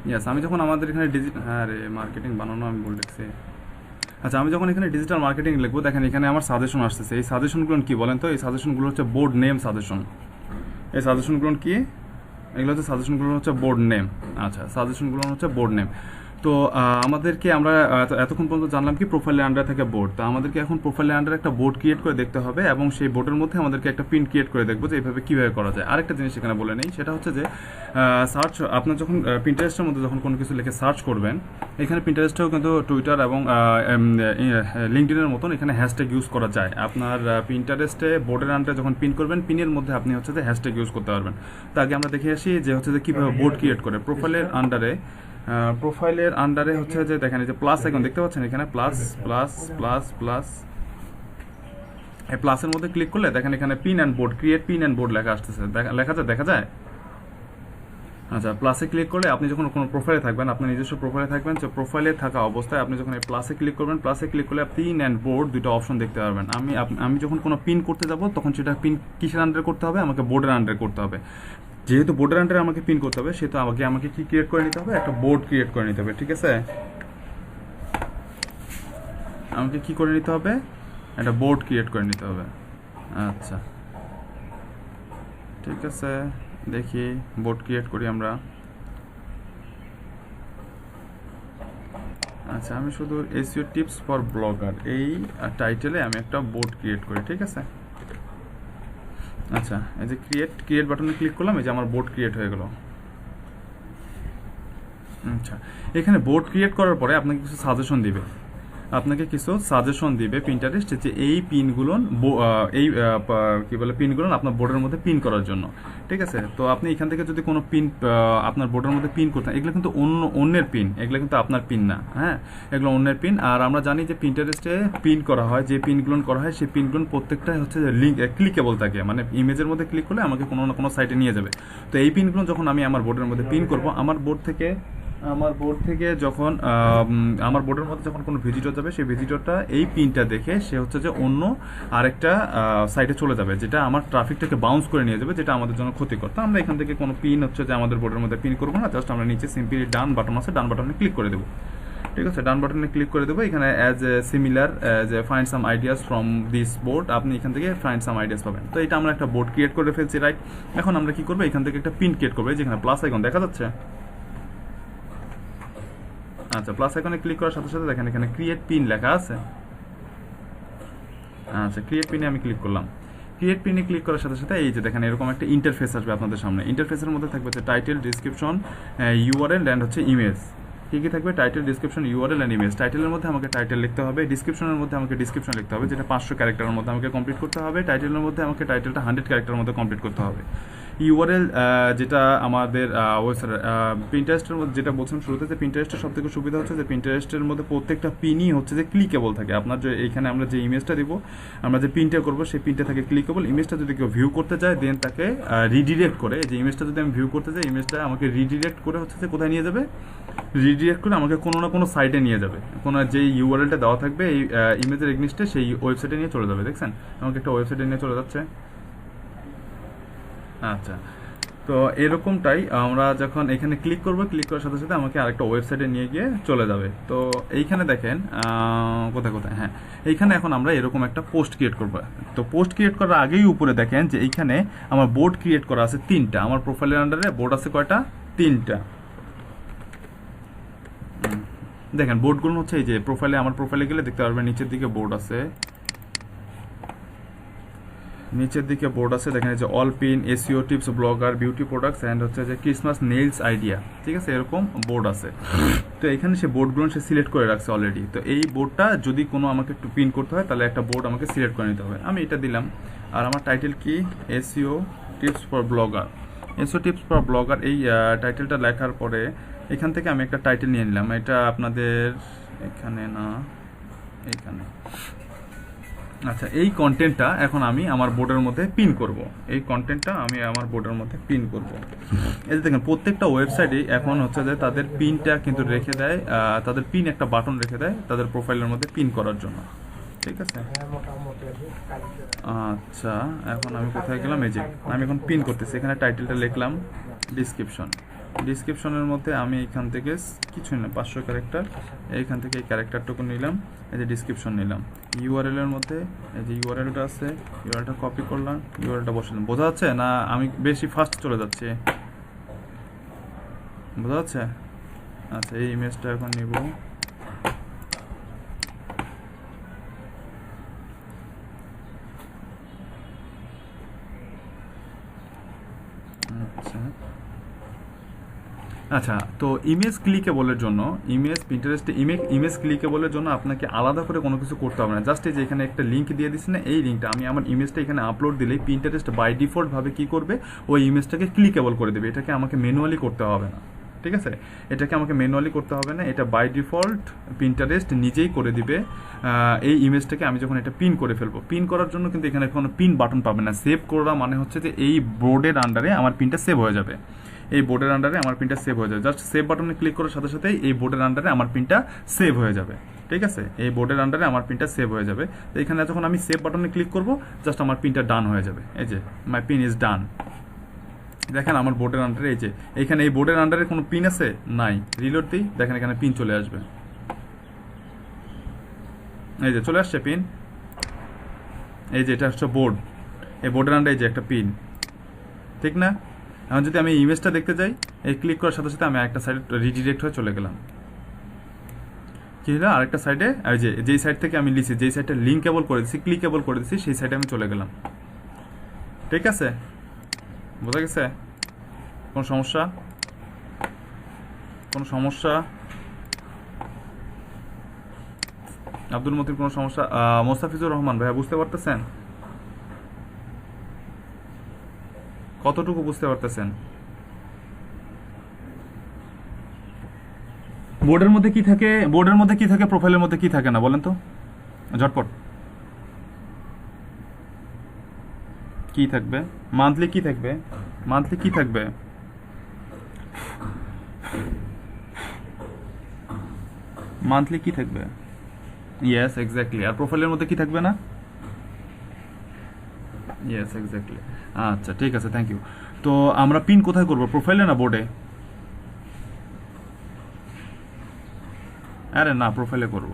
ইয়েস, আমি যখন আমাদের এখানে হ্যাঁ রে মার্কেটিং বানানো আমি বলে দেখছি। আচ্ছা আমি যখন এখানে ডিজিটাল মার্কেটিং লিখবো, দেখেন এখানে আমার সাজেশন আসতেছে। এই সাজেশনগুলো কি বলেন তো? এই সাজেশনগুলো হচ্ছে বোর্ড নেম সাজেশন। এই সাজেশনগুলো কি? এগুলো হচ্ছে সাজেশনগুলো হচ্ছে বোর্ড নেম। আচ্ছা সাজেশনগুলো হচ্ছে বোর্ড নেম। তো আমাদেরকে আমরা এতক্ষণ পর্যন্ত জানলাম কি প্রোফাইলের আন্ডারে থাকে বোর্ড। তো আমাদেরকে এখন প্রোফাইলের আন্ডারে একটা বোর্ড ক্রিয়েট করে দেখতে হবে, এবং সেই বোর্ডের মধ্যে আমাদেরকে একটা পিন ক্রিয়েট করে দেখবো যে এইভাবে কীভাবে করা যায়। আরেকটা জিনিস এখানে বলে নেই, সেটা হচ্ছে যে সার্চ আপনার যখন পিন্টারেস্টের মধ্যে যখন কোনো কিছু লিখে সার্চ করবেন, এখানে পিন্টারেস্টেও কিন্তু টুইটার এবং লিঙ্কডিনের মতন এখানে হ্যাশট্যাগ ইউজ করা যায়। আপনার পিন্টারেস্টে বোর্ডের আন্ডারে যখন পিন করবেন, পিনের মধ্যে আপনি হচ্ছে যে হ্যাশট্যাগ ইউজ করতে পারবেন। তো আগে আমরা দেখে আসি যে হচ্ছে যে কীভাবে বোর্ড ক্রিয়েট করে। প্রোফাইলের আন্ডারে হচ্ছে যে দেখেন এই যে প্লাস আইকন দেখতে পাচ্ছেন এখানে, প্লাস প্লাস প্লাস প্লাস, এই প্লাসের মধ্যে ক্লিক করলে দেখেন এখানে pin and board, create pin and board লেখা আসতেছে, দেখা যায়। আচ্ছা প্লাসে ক্লিক করলে আপনি যখন কোনো প্রোফাইলে থাকবেন, আপনার নিজস্ব প্রোফাইলে থাকবেন, যে প্রোফাইলে থাকা অবস্থায় আপনি যখন এই প্লাসে ক্লিক করবেন, প্লাসে ক্লিক করলে পিন অ্যান্ড বোর্ড দুটো অপশন দেখতে পারবেন। আমি যখন কোনো পিন করতে যাব তখন সেটা পিন কিসের আন্ডারে করতে হবে? আমাকে বোর্ডের আন্ডারে করতে হবে। যেহেতু বোর্ডের আন্ডারে আমাকে পিন করতে হবে, সেহেতু আমাকে কি ক্রিয়েট করে নিতে হবে? একটা বোর্ড ক্রিয়েট করে নিতে হবে, ঠিক আছে? আমাকে কি করে নিতে হবে? একটা বোর্ড ক্রিয়েট করে নিতে হবে। আচ্ছা ঠিক আছে, দেখি বোর্ড ক্রিয়েট করি আমরা। আচ্ছা আমি শুধু এসইও টিপস ফর ব্লগার এই টাইটেলে আমি একটা বোর্ড ক্রিয়েট করি, ঠিক আছে? আচ্ছা এই যে ক্রিয়েট বাটনে ক্লিক করলাম, এই যে আমার বোর্ড ক্রিয়েট হয়ে গেল। আচ্ছা এখানে বোর্ড ক্রিয়েট করার পরে আপনাকে কিছু সাজেশন দিবে পিন্টারেস্ট, যে এই পিনগুলো পিনগুলো আপনার বোর্ডের মধ্যে পিন করার জন্য, ঠিক আছে? তো আপনি এখান থেকে যদি কোনো পিন আপনার বোর্ডের মধ্যে পিন করতেন, এগুলো কিন্তু অন্যের পিন, এগুলো কিন্তু আপনার পিন না, হ্যাঁ এগুলো অন্যের পিন। আর আমরা জানি যে পিন্টারেস্টে পিন করা হয়, যে পিনগুলো করা হয় সেই পিনগুলো প্রত্যেকটাই হচ্ছে লিঙ্ক ক্লিকেবল থাকে, মানে ইমেজের মধ্যে ক্লিক করলে আমাকে কোনো না কোনো সাইটে নিয়ে যাবে। তো এই পিনগুলো যখন আমি আমার বোর্ডের মধ্যে পিন করব, আমার বোর্ড থেকে যখন আমার বোর্ডের মধ্যে যখন কোনো ভিজিটর যাবে, সেই ভিজিটরটা এই পিনটা দেখে সে হচ্ছে যে অন্য আরেকটা সাইটে চলে যাবে, যেটা আমার ট্রাফিকটাকে বাউন্স করে নিয়ে যাবে, যেটা আমাদের জন্য ক্ষতিকর। তো আমরা এখান থেকে কোনো পিন হচ্ছে যে আমাদের বোর্ডের মধ্যে পিন করবো না, জাস্ট আমরা নিচে সিম্পলি ডান বাটন আছে, ডান বাটনে ক্লিক করে দেবো, ঠিক আছে? ডান বাটনে ক্লিক করে দেবো। এখানে as a similar as a find some ideas from this board, আপনি এখান থেকে ফাইন্ড সাম আইডিয়াস পাবেন। তো এটা আমরা একটা বোর্ড ক্রিয়েট করে ফেলছি, রাইট? এখন আমরা কি করবো? এখান থেকে একটা পিন ক্রিয়েট করবো, যেখানে প্লাস আইকন দেখা যাচ্ছে। আচ্ছা প্লাস আইকনে ক্লিক করার সাথে সাথে দেখেন এখানে ক্রিয়েট পিন লেখা আছে। আচ্ছা ক্রিয়েট পিনে আমি ক্লিক করলাম। ক্রিয়েট পিনে ক্লিক করার সাথে সাথে এই যে দেখেন এরকম একটা ইন্টারফেস আসবে আপনাদের সামনে। ইন্টারফেসের মধ্যে থাকবে হচ্ছে টাইটেল, ডিসক্রিপশন, ইউআরএল অ্যান্ড হচ্ছে ইমেজ। কি থাকবে? Title, description, URL and image. টাইটেলের মধ্যে আমাকে টাইটেল লিখতে হবে, ডিসক্রিপশনের মধ্যে আমাকে ডিসক্রিপশন লিখতে হবে, যেটা 500 ক্যারেক্টারের মধ্যে আমাকে কমপ্লিট করতে হবে। টাইটেলের মধ্যে আমাকে টাইটেলটা 100 ক্যারেক্টারের মধ্যে কমপ্লিট করতে হবে। ইউআরএল যেটা আমাদের পিন্টারেস্টের মধ্যে যেটা বলছিলাম শুরুতে, যে পিন্টারেস্টের সব থেকে সুবিধা হচ্ছে যে পিন্টারেস্টের মধ্যে প্রত্যেকটা পিনই হচ্ছে যে ক্লিকেবল থাকে। আপনার যে এইখানে আমরা যে ইমেজটা দিব, আমরা যে পিনটা করবো সেই পিনটা থাকে ক্লিকেবল। ইমেজটা যদি কেউ ভিউ করতে চায় দেন তাকে রিডিরেক্ট করে, যে ইমেজটা যদি আমি ভিউ করতে চাই ইমেজটা আমাকে রিডিরেক্ট করে হচ্ছে যে কোথায় নিয়ে যাবে, রিডিরেক্ট করে আমাকে কোনো না কোনো সাইটে নিয়ে যাবে, কোনো যে ইউআরএলটা দেওয়া থাকবে এই ইমেজের এগনিস্টে সেই ওয়েবসাইটে নিয়ে চলে যাবে। দেখছেন আমাকে একটা ওয়েবসাইটে নিয়ে চলে যাচ্ছে। আচ্ছা, তো এরকমটাই আমরা যখন এখানে ক্লিক করব, ক্লিক করার সাথে সাথে আমাকে আরেকটা ওয়েবসাইটে নিয়ে গিয়ে চলে যাবে। তো এইখানে দেখেন কোথায় কোথায়, হ্যাঁ এইখানে এখন আমরা এরকম একটা পোস্ট ক্রিয়েট করব। তো পোস্ট ক্রিয়েট করার আগেই উপরে দেখেন যে এইখানে আমার বোর্ড ক্রিয়েট করা আছে 3টা। আমার প্রোফাইলের আন্ডারে বোর্ড আছে কয়টা? 3টা। দেখেন বোর্ডগুলো হচ্ছে এই যে প্রোফাইলে, আমার প্রোফাইলে গেলে দেখতে পারবেন নিচের দিকে বোর্ড আছে, নিচের দিকে বোর্ড আছে দেখেন যে all pin, SEO tips, blogger, beauty products and হচ্ছে যে ক্রিসমাস নেইলস আইডিয়া, ঠিক আছে এরকম বোর্ড আছে। তো এখানে সে বোর্ডগুলো সে সিলেক্ট করে রাখছে অলরেডি। তো এই বোর্ডটা যদি কোনো আমাকে একটু পিন করতে হয় তাহলে একটা বোর্ড আমাকে সিলেক্ট করে নিতে হবে। আমি এটা দিলাম। আর আমার টাইটেল কি? SEO tips for blogger. SEO tips for blogger এই টাইটেলটা লেখার পরে এখান থেকে আমি একটা টাইটেল নিয়ে নিলাম। এটা আপনাদের এখানে না, এইখানে। আচ্ছা, এই কন্টেন্টটা এখন আমি আমার বোর্ডের মধ্যে পিন করব। এই কন্টেন্টটা আমি আমার বোর্ডের মধ্যে পিন করব। এই যে দেখেন প্রত্যেকটা ওয়েবসাইটে এখন হচ্ছে যে তাদের পিনটা কিন্তু রেখে দেয়, তাদের পিন একটা বাটন রেখে দেয় তাদের প্রোফাইলের মধ্যে পিন করার জন্য, ঠিক আছে। আচ্ছা, এখন আমি কোথায় গেলাম? এই যে আমি এখন পিন করতেছি। এখানে টাইটেলটা লিখলাম ডিসক্রিপশন। ডিসক্রিপশনের মধ্যে আমি এখান থেকে কিছুই না 500 ক্যারেক্টার, এইখান থেকে এই ক্যারেক্টারটুকু নিলাম, এই যে ডিসক্রিপশন নিলাম। ইউআরএল এর মধ্যে এই যে ইউআরএলটা আছে, ইউআরএলটা কপি করলাম, ইউআরএলটা বসালাম। বোঝা যাচ্ছে না? আমি বেশি ফাস্ট চলে যাচ্ছি, বোঝা যাচ্ছে? আচ্ছা, এই ইমেজটা এখন নিব। আচ্ছা আচ্ছা, তো ইমেজ ক্লিকেবলের জন্য, ইমেজ পিন্টারেস্টে ইমেজ ক্লিকেবলের জন্য আপনাকে আলাদা করে কোনো কিছু করতে হবে না। জাস্ট এই যে এখানে একটা লিঙ্ক দিয়ে দিচ্ছি না, এই লিঙ্কটা আমি আমার ইমেজটা এখানে আপলোড দিলেই পিন্টারেস্ট বাই ডিফল্ট ভাবে কি করবে, ওই ইমেজটাকে ক্লিকেবল করে দেবে। এটাকে আমাকে ম্যানুয়ালি করতে হবে না, ঠিক আছে। এটাকে আমাকে ম্যানুয়ালি করতে হবে না, এটা বাই ডিফল্ট পিন্টারেস্ট নিজেই করে দিবে। এই ইমেজটাকে আমি যখন এটা পিন করে ফেলবো, পিন করার জন্য কিন্তু এখানে কোনো পিন বাটন পাবে না। সেভ করা মানে হচ্ছে যে এই বোর্ডের আন্ডারে আমার পিনটা সেভ হয়ে যাবে, এই বোর্ডের আন্ডারে আমার পিনটা সেভ হয়ে যাবে। জাস্ট সেভ বাটনে ক্লিক করার সাথে সাথে এই বোর্ডের আন্ডারে আমার পিনটা সেভ হয়ে যাবে, ঠিক আছে। এই বোর্ডের আন্ডারে আমার পিনটা সেভ হয়ে যাবে। তো এখানে যখন আমি সেভ বাটনে ক্লিক করব, জাস্ট আমার পিনটা ডান হয়ে যাবে। এই যে মাই পিন ইজ ডান। দেখেন আমার বোর্ডের আন্ডারে এই যে এখানে এই বোর্ডের আন্ডারে কোনো পিন আছে? নাই। রিলোড দিই, দেখেন এখানে পিন চলে আসবে। এই যে চলে আসছে পিন। এই যে এটা হচ্ছে বোর্ড, এই বোর্ডের আন্ডারে এই যে একটা পিন, ঠিক না? এখন যদি আমি ইমেজটা দেখতে যাই, এই ক্লিক করার সাথে সাথে আমি একটা সাইডে রিডিরেক্ট হয়ে চলে গেলাম। কি হলো? আরেকটা সাইডে এই যে যেই সাইড থেকে আমি লিখছি, যেই সাইডটা লিঙ্কেবল করে দিচ্ছি, ক্লিকেবল করে দিচ্ছি, সেই সাইডে আমি চলে গেলাম, ঠিক আছে। বোঝা গেছে? কোনো সমস্যা? কোনো সমস্যা? আব্দুল মতিন কোনো সমস্যা? মোস্তাফিজুর রহমান ভাইয়া বুঝতে পারতেছেন? কতটুকু বুঝতে পারতেছেন? বোর্ডের মধ্যে কি থাকে, বোর্ডের মধ্যে কি থাকে, প্রোফাইলের মধ্যে কি থাকে না বলেন তো ঝটপট। কি থাকবে? মান্থলি কি থাকবে? মান্থলি কি থাকবে? মান্থলি কি থাকবে? Yes exactly. আর প্রোফাইলের মধ্যে কি থাকবে না? Yes exactly. আচ্ছা ঠিক আছে, থ্যাংক ইউ। তো আমরা পিন কোথায় করব, প্রোফাইলে না বোর্ডে? আরে না, প্রোফাইলে করব।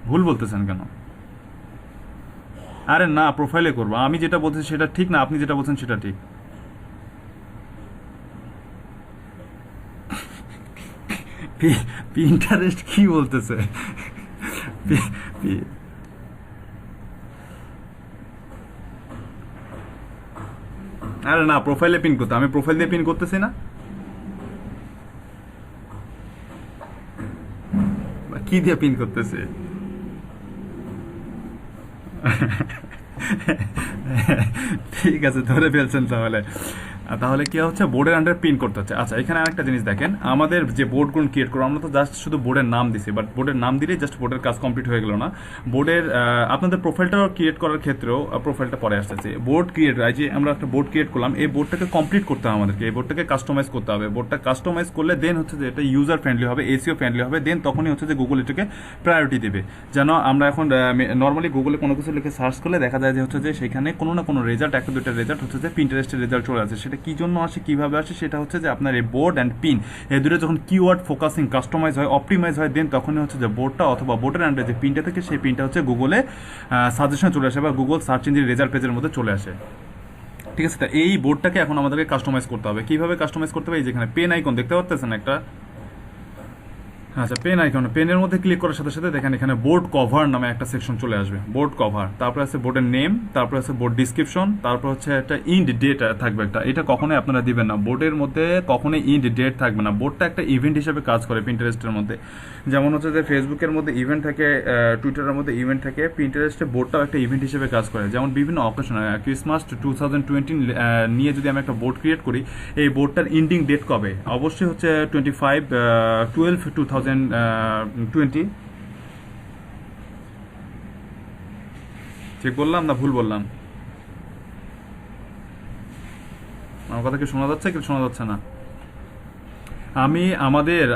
ভুল বলতেছেন কেন? আরে না, প্রোফাইলে করব। আমি যেটা বলছি সেটা ঠিক না, আপনি যেটা বলছেন সেটা ঠিক। পিন্টারেস্ট কি বলতেছে? আরে না, প্রোফাইলে পিন করতে, আমি প্রোফাইল দিয়ে পিন করতেছি না। কি দিয়ে পিন করতেছে? ঠিক আছে, ধরে ফেলছেন তাহলে। তাহলে কি হচ্ছে, বোর্ডের আন্ডারে পিন করতে হচ্ছে। আচ্ছা, এখানে আরেকটা জিনিস দেখেন, আমাদের যে বোর্ডগুলো ক্রিয়েট করবো, আমরা তো জাস্ট শুধু বোর্ডের নাম দিছি, বাট বোর্ডের নাম দিলেই জাস্ট বোর্ডের কাজ কমপ্লিট হয়ে গেল না। বোর্ডের আপনাদের প্রোফাইলটাও ক্রিয়েট করার ক্ষেত্রেও প্রোফাইলটা পরে আসতেছে। বোর্ড ক্রিয়েট, এই যে আমরা একটা বোর্ড ক্রিয়েট করলাম, এই বোর্ডটাকে কমপ্লিট করতে হবে আমাদেরকে, এই বোর্ডটাকে কাস্টমাইজ করতে হবে। বোর্ডটা কাস্টমাইজ করলে দেন হচ্ছে যে এটা ইউজার ফ্রেন্ডলি হবে, এসিও ফ্রেন্ডলি হবে, দেন তখনই হচ্ছে যে গুগল এটাকে প্রায়োরিটি দেবে। যেন আমরা এখন নর্মালি গুগলে কোনো কিছু লিখে সার্চ করলে দেখা যায় যে হচ্ছে যে সেখানে কোনো না কোনো রেজাল্ট, একটা দুটো রেজাল্ট হচ্ছে যে পিন্টারেস্টের রেজাল্ট চলে আসে। সেটা কি জন্য আসে, কিভাবে আসে, সেটা হচ্ছে যে আপনার এই বোর্ড অ্যান্ড পিন এই দুটো যখন কিওয়ার্ড ফোকাসিং কাস্টমাইজ হয়, অপটিমাইজ হয়, দেন তখনই হচ্ছে যে বোর্ডটা অথবা বোর্ডের আন্ডারে যে পিনটা থাকে সেই পিনটা হচ্ছে গুগলে সাজেশন চলে আসে বা গুগল সার্চ ইঞ্জিন রেজাল্ট পেজের মধ্যে চলে আসে। ঠিক আছে, তো এই বোর্ডটাকে এখন আমাদেরকে কাস্টমাইজ করতে হবে। কিভাবে কাস্টমাইজ করতে হবে, এই যেখানে পেন আইকন দেখতে পাচ্ছেন একটা, আচ্ছা পেন আইকন, পেনের মধ্যে ক্লিক করার সাথে সাথে দেখেন এখানে বোর্ড কভার নামে একটা সেকশন চলে আসবে। বোর্ড কভার, তারপরে আছে বোর্ডের নেম, তারপরে আছে বোর্ড ডিসক্রিপশন, তারপর হচ্ছে একটা ইন্ড ডেট থাকবে একটা। এটা কখনোই আপনারা দিবেন না, বোর্ডের মধ্যে কখনোই ইন্ড ডেট থাকবে না। বোর্ডটা একটা ইভেন্ট হিসেবে কাজ করে পিন্টারেস্টের মধ্যে, যেমন হচ্ছে যে ফেসবুকের মধ্যে ইভেন্ট থাকে, টুইটারের মধ্যে ইভেন্ট থাকে, পিন্টারেস্টে বোর্ডটাও একটা ইভেন্ট হিসেবে কাজ করে। যেমন বিভিন্ন অকেশন, ক্রিসমাস 2020 নিয়ে যদি আমি একটা বোর্ড ক্রিয়েট করি, এই বোর্ডটার ইন্ডিং ডেট কবে, অবশ্যই হচ্ছে 25/12/2020। ঠিক বললাম না ভুল বললাম? আমার কথা কি শোনা যাচ্ছে কি শোনা যাচ্ছে না?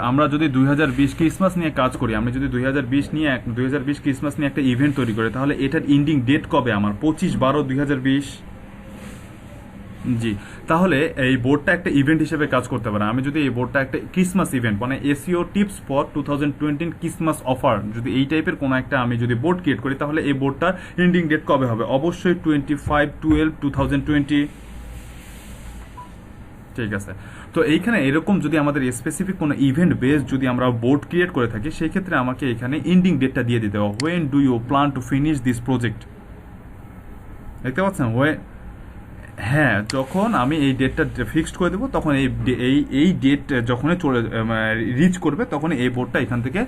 আমরা যদি 2020 ক্রিসমাস নিয়ে কাজ করি, আমি যদি 2020 ক্রিসমাস নিয়ে একটা ইভেন্ট তৈরি করি, তাহলে এটার ইন্ডিং ডেট কবে আমার? 25/12/2020। জি, তাহলে এই বোর্ডটা একটা ইভেন্ট হিসেবে কাজ করতে পারে। আমি যদি এই বোর্ডটা একটা ক্রিসমাস ইভেন্ট, মানে SEO tips for 2020 Christmas offer, যদি এই টাইপের কোনো একটা আমি যদি বোর্ড ক্রিয়েট করি, তাহলে এই বোর্ডটার এন্ডিং ডেট কবে হবে? অবশ্যই 25/12/2020। ঠিক আছে, তো এইখানে এরকম যদি আমাদের স্পেসিফিক কোনো ইভেন্ট বেস যদি আমরা বোর্ড ক্রিয়েট করে থাকি, সেই ক্ষেত্রে আমাকে এখানে এন্ডিং ডেটটা দিয়ে দিতে হবে। When do you plan to finish this project, দেখতে পাচ্ছেন? হ্যাঁ, যখন আমি এই ডেটটা ফিক্সড করে দেবো, তখন এই ডেট যখনই রিচ করবে, তখন এই বোর্ডটা এখান থেকে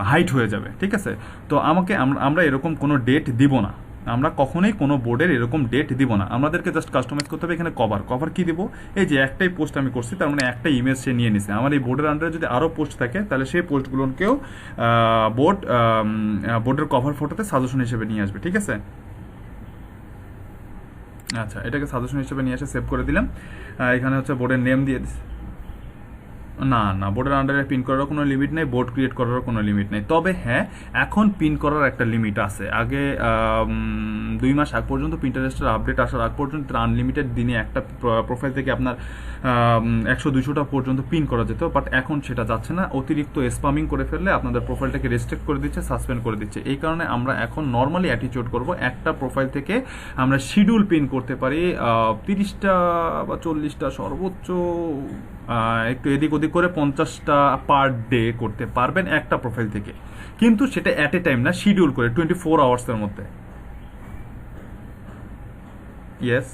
হাইট হয়ে যাবে। ঠিক আছে, তো আমরা এরকম কোনো ডেট দিব না, আমরা কখনোই কোনো বোর্ডের এরকম ডেট দিব না। আমাদেরকে জাস্ট কাস্টমাইজ করতে হবে। এখানে কভার কি দিব, এই যে একটাই পোস্ট আমি করছি, তার মানে একটা ইমেজ সে নিয়ে নিছে। আমার এই বোর্ডের আন্ডারে যদি আরও পোস্ট থাকে, তাহলে সেই পোস্টগুলোকেও বোর্ডের কভার ফটোতে সাজেশন হিসেবে নিয়ে আসবে। ঠিক আছে, আচ্ছা, এটাকে সাজেশন হিসেবে নিয়ে এসে সেভ করে দিলাম। এখানে হচ্ছে বোর্ডের নেম দিয়ে দিচ্ছি। না, বোর্ডের আন্ডারে পিন করারও কোনো লিমিট নেই, বোর্ড ক্রিয়েট করারও কোনো লিমিট নেই। তবে হ্যাঁ, এখন পিন করার একটা লিমিট আছে। আগে 2 মাস আগ পর্যন্ত পিন্টারেস্টের আপডেট আসার আগ পর্যন্ত আনলিমিটেড দিনে একটা প্রোফাইল থেকে আপনার 100-200টা পর্যন্ত পিন করা যেত, বাট এখন সেটা যাচ্ছে না। অতিরিক্ত স্পামিং করে ফেললে আপনাদের প্রোফাইলটাকে রেস্ট্রিক্ট করে দিচ্ছে, সাসপেন্ড করে দিচ্ছে। এই কারণে আমরা এখন নর্মালি অ্যাটিটিউড করব, একটা প্রোফাইল থেকে আমরা শিডিউল পিন করতে পারি 30টা বা 40টা, সর্বোচ্চ একটু এদিক ওদিক করে 50টা পার ডে করতে পারবেন একটা প্রোফাইল থেকে, কিন্তু সেটা অ্যাট এ টাইম না, শিডিউল করে 24 আওয়ার্সের মধ্যে। ইয়েস,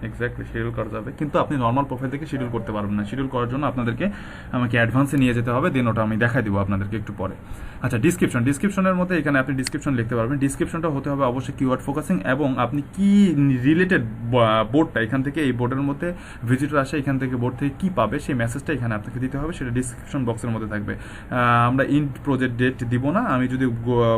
এক্স্যাক্টলি, শিডিউল করা যাবে, কিন্তু আপনি নর্মাল প্রোফাইল থেকে শিডিউল করতে পারবেন না। শিডিউল করার জন্য আপনাদেরকে আমাকে অ্যাডভান্সে নিয়ে যেতে হবে, দেন ওটা আমি দেখাই দিব আপনাদেরকে একটু পরে। আচ্ছা, ডিসক্রিপশনের মধ্যে এখানে আপনি ডিসক্রিপশন লিখতে পারবেন। ডিসক্রিপশনটা হতে হবে অবশ্যই কিওয়ার্ড ফোকাসিং, এবং আপনি কি রিলেটেড বোর্ডটা, এখান থেকে এই বোর্ডের মধ্যে ভিজিটর আসে, এখান থেকে বোর্ড থেকে কি পাবে সেই মেসেজটা এখানে আপনাকে দিতে হবে, সেটা ডিসক্রিপশন বক্সের মধ্যে থাকবে। আমরা ইন্ড প্রজেক্ট ডেট দিব না। আমি যদি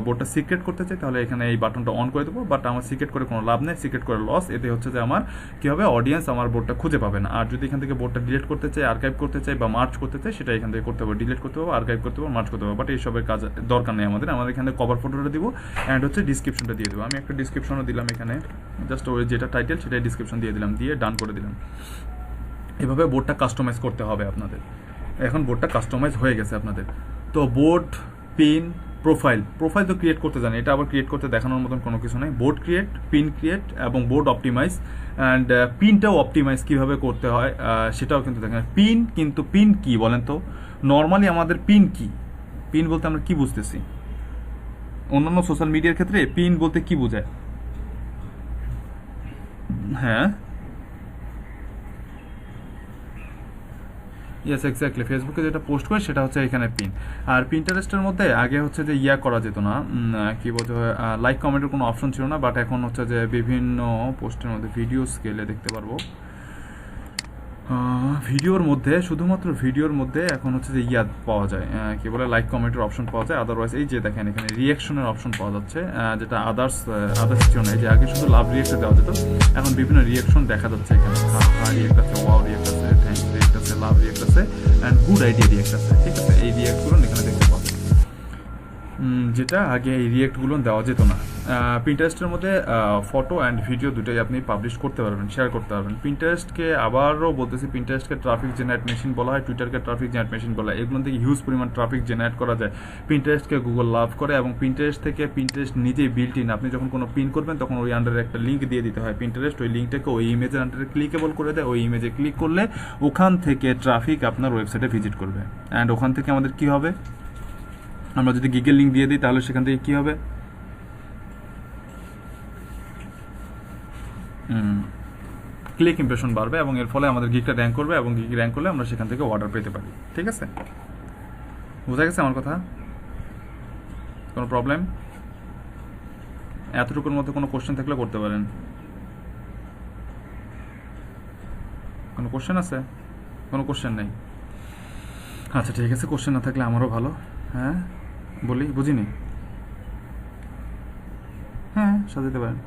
বোর্ডটা সিক্রেট করতে চাই, তাহলে এখানে এই বাটনটা অন করে দেবো, বাট আমার সিক্রেট করে কোনো লাভ নেই, সিক্রেট করে লস। এতে হচ্ছে যে আমার কি হবে, অডিয়েন্স আমার বোর্ডটা খুঁজে পাবে না। আর যদি এখান থেকে বোর্ডটা ডিলিট করতে চাই, আর্কাইভ করতে চাই বা মার্চ করতে চাই, সেটা এখান থেকে করতে হবে, ডিলিট করতে হবে, আর্কাইভ করতে হবে, মার্চ করতে হবে, বাট এইসবের কাজ দরকার নেই আমাদের এখানে কভার ফটোটা দিব অ্যান্ড হচ্ছে ডিসক্রিপশনটা দিয়ে দেবো। আমি একটা ডিসক্রিপশনও দিলাম এখানে, জাস্ট ওই যেটা টাইটেল সেটাই ডিসক্রিপশন দিয়ে দিলাম, দিয়ে ডান করে দিলাম। এভাবে বোর্ডটা কাস্টমাইজ করতে হবে আপনাদের। এখন বোর্ডটা কাস্টমাইজ হয়ে গেছে আপনাদের। তো বোর্ড, পিন, প্রোফাইল তো ক্রিয়েট করতে জানেন, এটা আবার ক্রিয়েট করতে দেখানোর মতন কোনো কিছু নেই। বোর্ড ক্রিয়েট, পিন ক্রিয়েট এবং বোর্ড অপটিমাইজ, অ্যান্ড পিনটাও অপটিমাইজ কীভাবে করতে হয় সেটাও কিন্তু দেখেন। কিন্তু পিন কি বলেন তো? নর্মালি আমাদের পিন কি, পিন বলতে আমরা কি বুঝতেছি? অন্যান্য সোশ্যাল মিডিয়ার ক্ষেত্রে পিন বলতে কি বোঝায়? হ্যাঁ, ইয়েস এক্স্যাক্টলি, ফেসবুকে যেটা পোস্ট করে সেটা হচ্ছে এখানে পিন। আর পিন্টারেস্টের মধ্যে আগে হচ্ছে যে করা যেত না, কি বলতে হয়, লাইক কমেন্টের কোনো অপশন ছিল না, বাট এখন হচ্ছে যে বিভিন্ন পোস্টের মধ্যে ভিডিও স্কেলে দেখতে পারবো। ভিডিওর মধ্যে, শুধুমাত্র ভিডিওর মধ্যে এখন হচ্ছে যে পাওয়া যায়, কি বলে, লাইক কমেন্টের অপশন পাওয়া যায়। আদারওয়াইজ এই যে দেখেন এখানে রিয়াকশনের অপশন পাওয়া যাচ্ছে, যেটা আদার্স ছিল না। এই যে আগে শুধু লাভ রিয়েক্টে দেওয়া যেত, এখন বিভিন্ন রিয়াকশন দেখা যাচ্ছে এখানে। রিয়েক্ট আছে, ওয়াও রিয়েক্ট আছে, থ্যাঙ্কস রিয়েক্ট আছে, লাভ রিয়েক্ট আছে, অ্যান্ড গুড আইডিয়া রিয়েক্ট আছে। ঠিক আছে, এই রিয়েক্টগুলো এখানে দেখতে পাবো, যেটা আগে এই রিয়েক্টগুলো দেওয়া যেত না। পিন্টারেস্টের মধ্যে ফটো অ্যান্ড ভিডিও দুটোই আপনি পাবলিশ করতে পারবেন, শেয়ার করতে পারবেন। পিন্টারেস্টকে আবারও বলতেছি, পিন্টারেস্টকে ট্রাফিক জেনারেট মেশিন বলা হয়, টুইটারকে ট্রাফিক জেনারেট মেশিন বলা হয়। এগুলো থেকে হিউজ পরিমাণ ট্রাফিক জেনারেট করা যায়। পিন্টারেস্টকে গুগল লাভ করে, এবং পিন্টারেস্ট থেকে পিন্টারেস্ট নিজেই বিল্ট ইন, আপনি যখন কোনো পিন করবেন তখন ওই আন্ডারে একটা লিঙ্ক দিয়ে দিতে হয় পিন্টারেস্ট, ওই লিঙ্কটাকে ওই ইমেজের আন্ডারে ক্লিকেবল করে দেয়। ওই ইমেজে ক্লিক করলে ওখান থেকে ট্রাফিক আপনার ওয়েবসাইটে ভিজিট করবে, অ্যান্ড ওখান থেকে আমাদের কি হবে, আমরা যদি গিগের লিঙ্ক দিয়ে দিই তাহলে সেখান থেকে কি হবে, ক্লিক ইমপ্রেশন বাড়বে, এবং এর ফলে আমাদের গিগটা র্যাঙ্ক করবে, এবং গিগ র্যাঙ্ক করলে আমরা সেখান থেকে অর্ডার পেতে পারি। ঠিক আছে, বোঝা গেছে আমার কথা? কোনো প্রবলেম? এতটুকুর মধ্যে কোনো কোশ্চেন থাকলে করতে পারেন। কোনো কোশ্চেন আছে? কোনো কোশ্চেন নেই? আচ্ছা ঠিক আছে, কোশ্চেন না থাকলে আমারও ভালো। হ্যাঁ বলি, বুঝিনি। হ্যাঁ সাজাতে পারেন।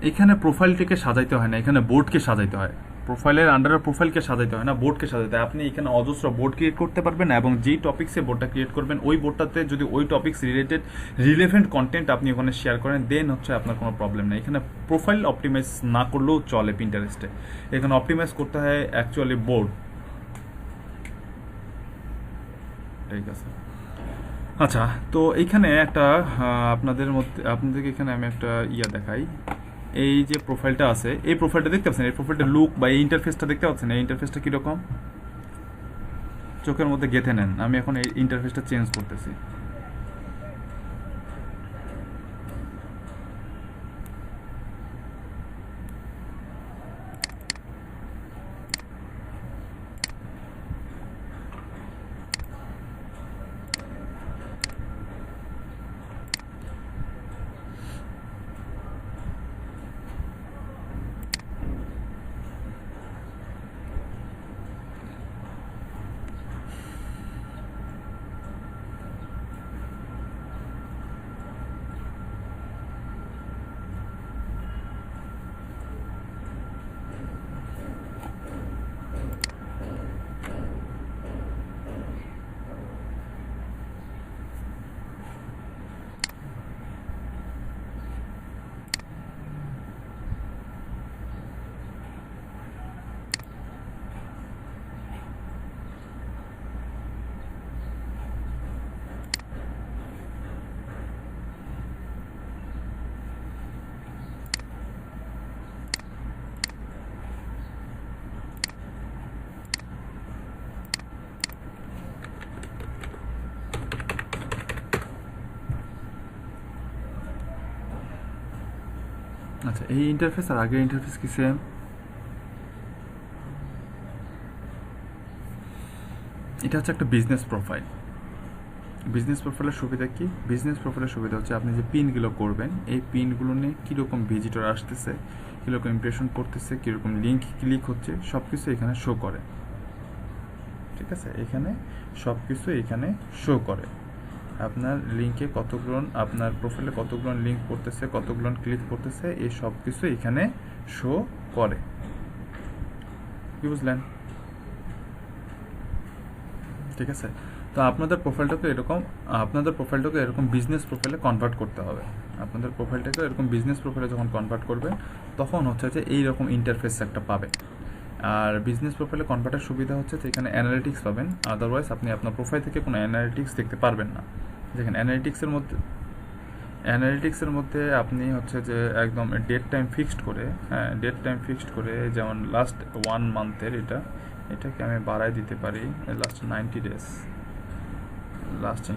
এখানে প্রোফাইলটিকে সাজাইতে হয় না, এখানে বোর্ডকে সাজাইতে হয়। প্রোফাইলের আন্ডারে প্রোফাইলকে সাজাইতে হয় না, বোর্ডকে সাজাইতে হয়। আপনি এখানে অজস্র বোর্ড ক্রিয়েট করতে পারবেন, এবং যেই টপিক্সে বোর্ডটা ক্রিয়েট করবেন ওই বোর্ডটাতে যদি ওই টপিক্স রিলেটেড রিলেভেন্ট কন্টেন্ট আপনি ওখানে শেয়ার করেন, দেন হচ্ছে আপনার কোনো প্রবলেম নেই। এখানে প্রোফাইল অপটিমাইজ না করলেও চলে পিন্টারেস্টে, এখানে অপটিমাইজ করতে হয় অ্যাকচুয়ালি বোর্ড। ঠিক আছে, আচ্ছা তো এইখানে একটা আপনাদেরকে এখানে আমি একটা দেখাই। এই যে প্রোফাইলটা আছে, এই প্রোফাইলটা দেখতে পাচ্ছেন, এই প্রোফাইলটা লুক বা এই ইন্টারফেসটা দেখতে পাচ্ছেন, এই ইন্টারফেসটা কীরকম চোখের মধ্যে গেঁথে নেন। আমি এখন এই ইন্টারফেসটা চেঞ্জ করতেছি। আচ্ছা, এই ইন্টারফেস আর আগের ইন্টারফেস কি সেম? এটা হচ্ছে একটা বিজনেস প্রোফাইল। বিজনেস প্রোফাইলের সুবিধা কি? বিজনেস প্রোফাইলের সুবিধা হচ্ছে আপনি যে পিনগুলো করবেন, এই পিনগুলো নিয়ে কীরকম ভিজিটর আসতেছে, কীরকম ইমপ্রেশন করতেছে, কীরকম লিঙ্ক ক্লিক হচ্ছে, সব কিছু এখানে শো করে। ঠিক আছে, এখানে সব কিছু এখানে শো করে। আপনার লিঙ্কে কতগুলো, আপনার প্রোফাইলে কতগুলো লিঙ্ক করতেছে, কতগুলো ক্লিক করতেছে, এই সব কিছু এখানে শো করে। কি বুঝলেন? ঠিক আছে, তো আপনাদের প্রোফাইলটাকে এরকম বিজনেস প্রোফাইলে কনভার্ট করতে হবে। আপনাদের প্রোফাইলটাকে এরকম বিজনেস প্রোফাইলে যখন কনভার্ট করবেন তখন হচ্ছে যে এইরকম ইন্টারফেস একটা পাবে। আর বিজনেস প্রোফাইলে কনভার্টার সুবিধা হচ্ছে যে এখানে অ্যানালিটিক্স পাবেন, আদারওয়াইজ আপনি আপনার প্রোফাইল থেকে কোনো অ্যানালিটিক্স দেখতে পারবেন না। যেখানে অ্যানালিটিক্সের মধ্যে আপনি হচ্ছে যে একদম ডেট টাইম ফিক্সড করে, যেমন লাস্ট 1 মান্থের এটাকে আমি বাড়াই দিতে পারি, লাস্ট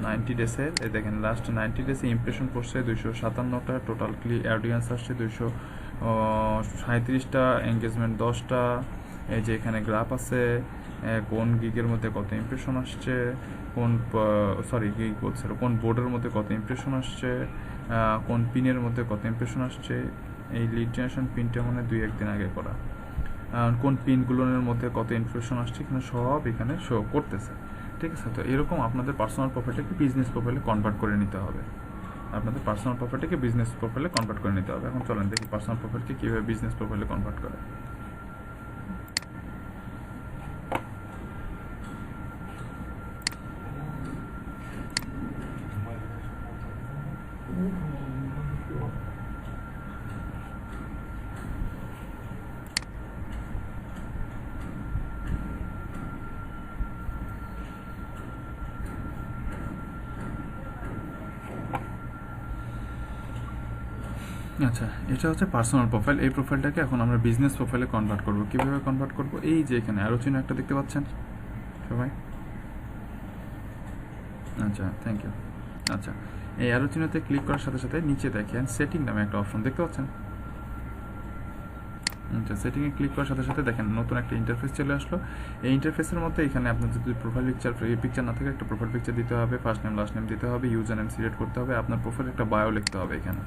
90 ডেজের। এই দেখেন লাস্ট 90 ডেজে ইমপ্রেশন করছে 257টা, টোটাল অডিয়েন্স আসছে 37টা, এঙ্গেজমেন্ট 10টা। এই যে এখানে গ্রাফ আছে, কোন গিগের মধ্যে কত ইমপ্রেশন আসছে, কোন গিগ বলছিল, কোন বোর্ডের মধ্যে কত ইমপ্রেশন আসছে, কোন পিনের মধ্যে কত ইমপ্রেশন আসছে। এই লিড জেনারেশন পিনটা মানে 2-1 দিন আগে করা। কোন পিনগুলোর মধ্যে কত ইমপ্রেশন আসছে এখানে সব এখানে শো করতেছে। ঠিক আছে, তো এরকম আপনাদের পার্সোনাল প্রোফাইলটাকে বিজনেস প্রোফাইলে কনভার্ট করে নিতে হবে। আপনাদের পার্সোনাল প্রোফাইলটাকে বিজনেস প্রোফাইলে কনভার্ট করে নিতে হবে। এখন চলেন দেখি পার্সোনাল প্রোফাইলকে কীভাবে বিজনেস প্রোফাইলে কনভার্ট করে। আচ্ছা, এটা হচ্ছে পার্সোনাল প্রোফাইল। এই প্রোফাইলটাকে এখন আমরা বিজনেস প্রোফাইলে কনভার্ট করব। কীভাবে কনভার্ট করব? এই যে এখানে অ্যারো চিহ্ন একটা দেখতে পাচ্ছেন সবাই? আচ্ছা, থ্যাংক ইউ। আচ্ছা, এই অ্যারো চিহ্নতে ক্লিক করার সাথে সাথে নিচে দেখেন সেটিং নামে একটা অপশন দেখতে পাচ্ছেন। আচ্ছা, সেটিংয়ে ক্লিক করার সাথে সাথে দেখেন নতুন একটা ইন্টারফেস চলে আসলো। এই ইন্টারফেসের মধ্যে এখানে আপনার যদি প্রোফাইল পিকচার না থাকে, একটা প্রোফাইল পিকচার দিতে হবে, ফার্স্ট নেম লাস্ট নেম দিতে হবে, ইউজার নেম সিলেক্ট করতে হবে, আপনার প্রোফাইলে একটা বায়ো লিখতে হবে এখানে।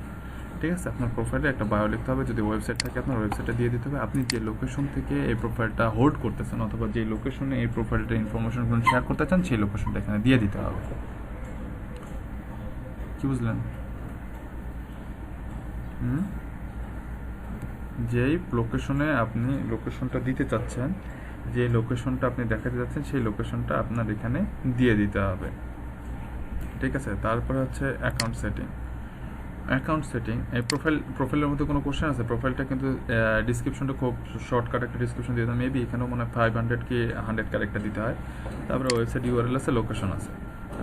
ঠিক আছে, আপনার প্রোফাইলে একটা বায়ো লিখতে হবে, যদি ওয়েবসাইট থাকে আপনার ওয়েবসাইটটা দিয়ে দিতে হবে, আপনি যে লোকেশন থেকে এই প্রোফাইলটা হোল্ড করতেছেন অথবা যে লোকেশনে এই প্রোফাইলটা ইনফরমেশনগুলো শেয়ার করতে চান সেই লোকেশনটা এখানে দিয়ে দিতে হবে। কি বুঝলেন? যেই লোকেশনে আপনি লোকেশনটা দিতে চাচ্ছেন, যে লোকেশনটা আপনি দেখাতে যাচ্ছেন সেই লোকেশনটা আপনার এখানে দিয়ে দিতে হবে। ঠিক আছে, তারপরে হচ্ছে অ্যাকাউন্ট সেটিং। এই প্রোফাইলের মধ্যে কোনো কোশ্চেন আছে? প্রোফাইলটা কিন্তু ডিসক্রিপশনটা খুব শর্টকাট একটা ডিসক্রিপশন দিয়ে দেয়, মেবি এখানেও মনে হয় 500 কি 100 ক্যারেক্টার দিতে হয়। তারপরে ওয়েবসাইট ইউআরএল আছে, লোকেশন আছে।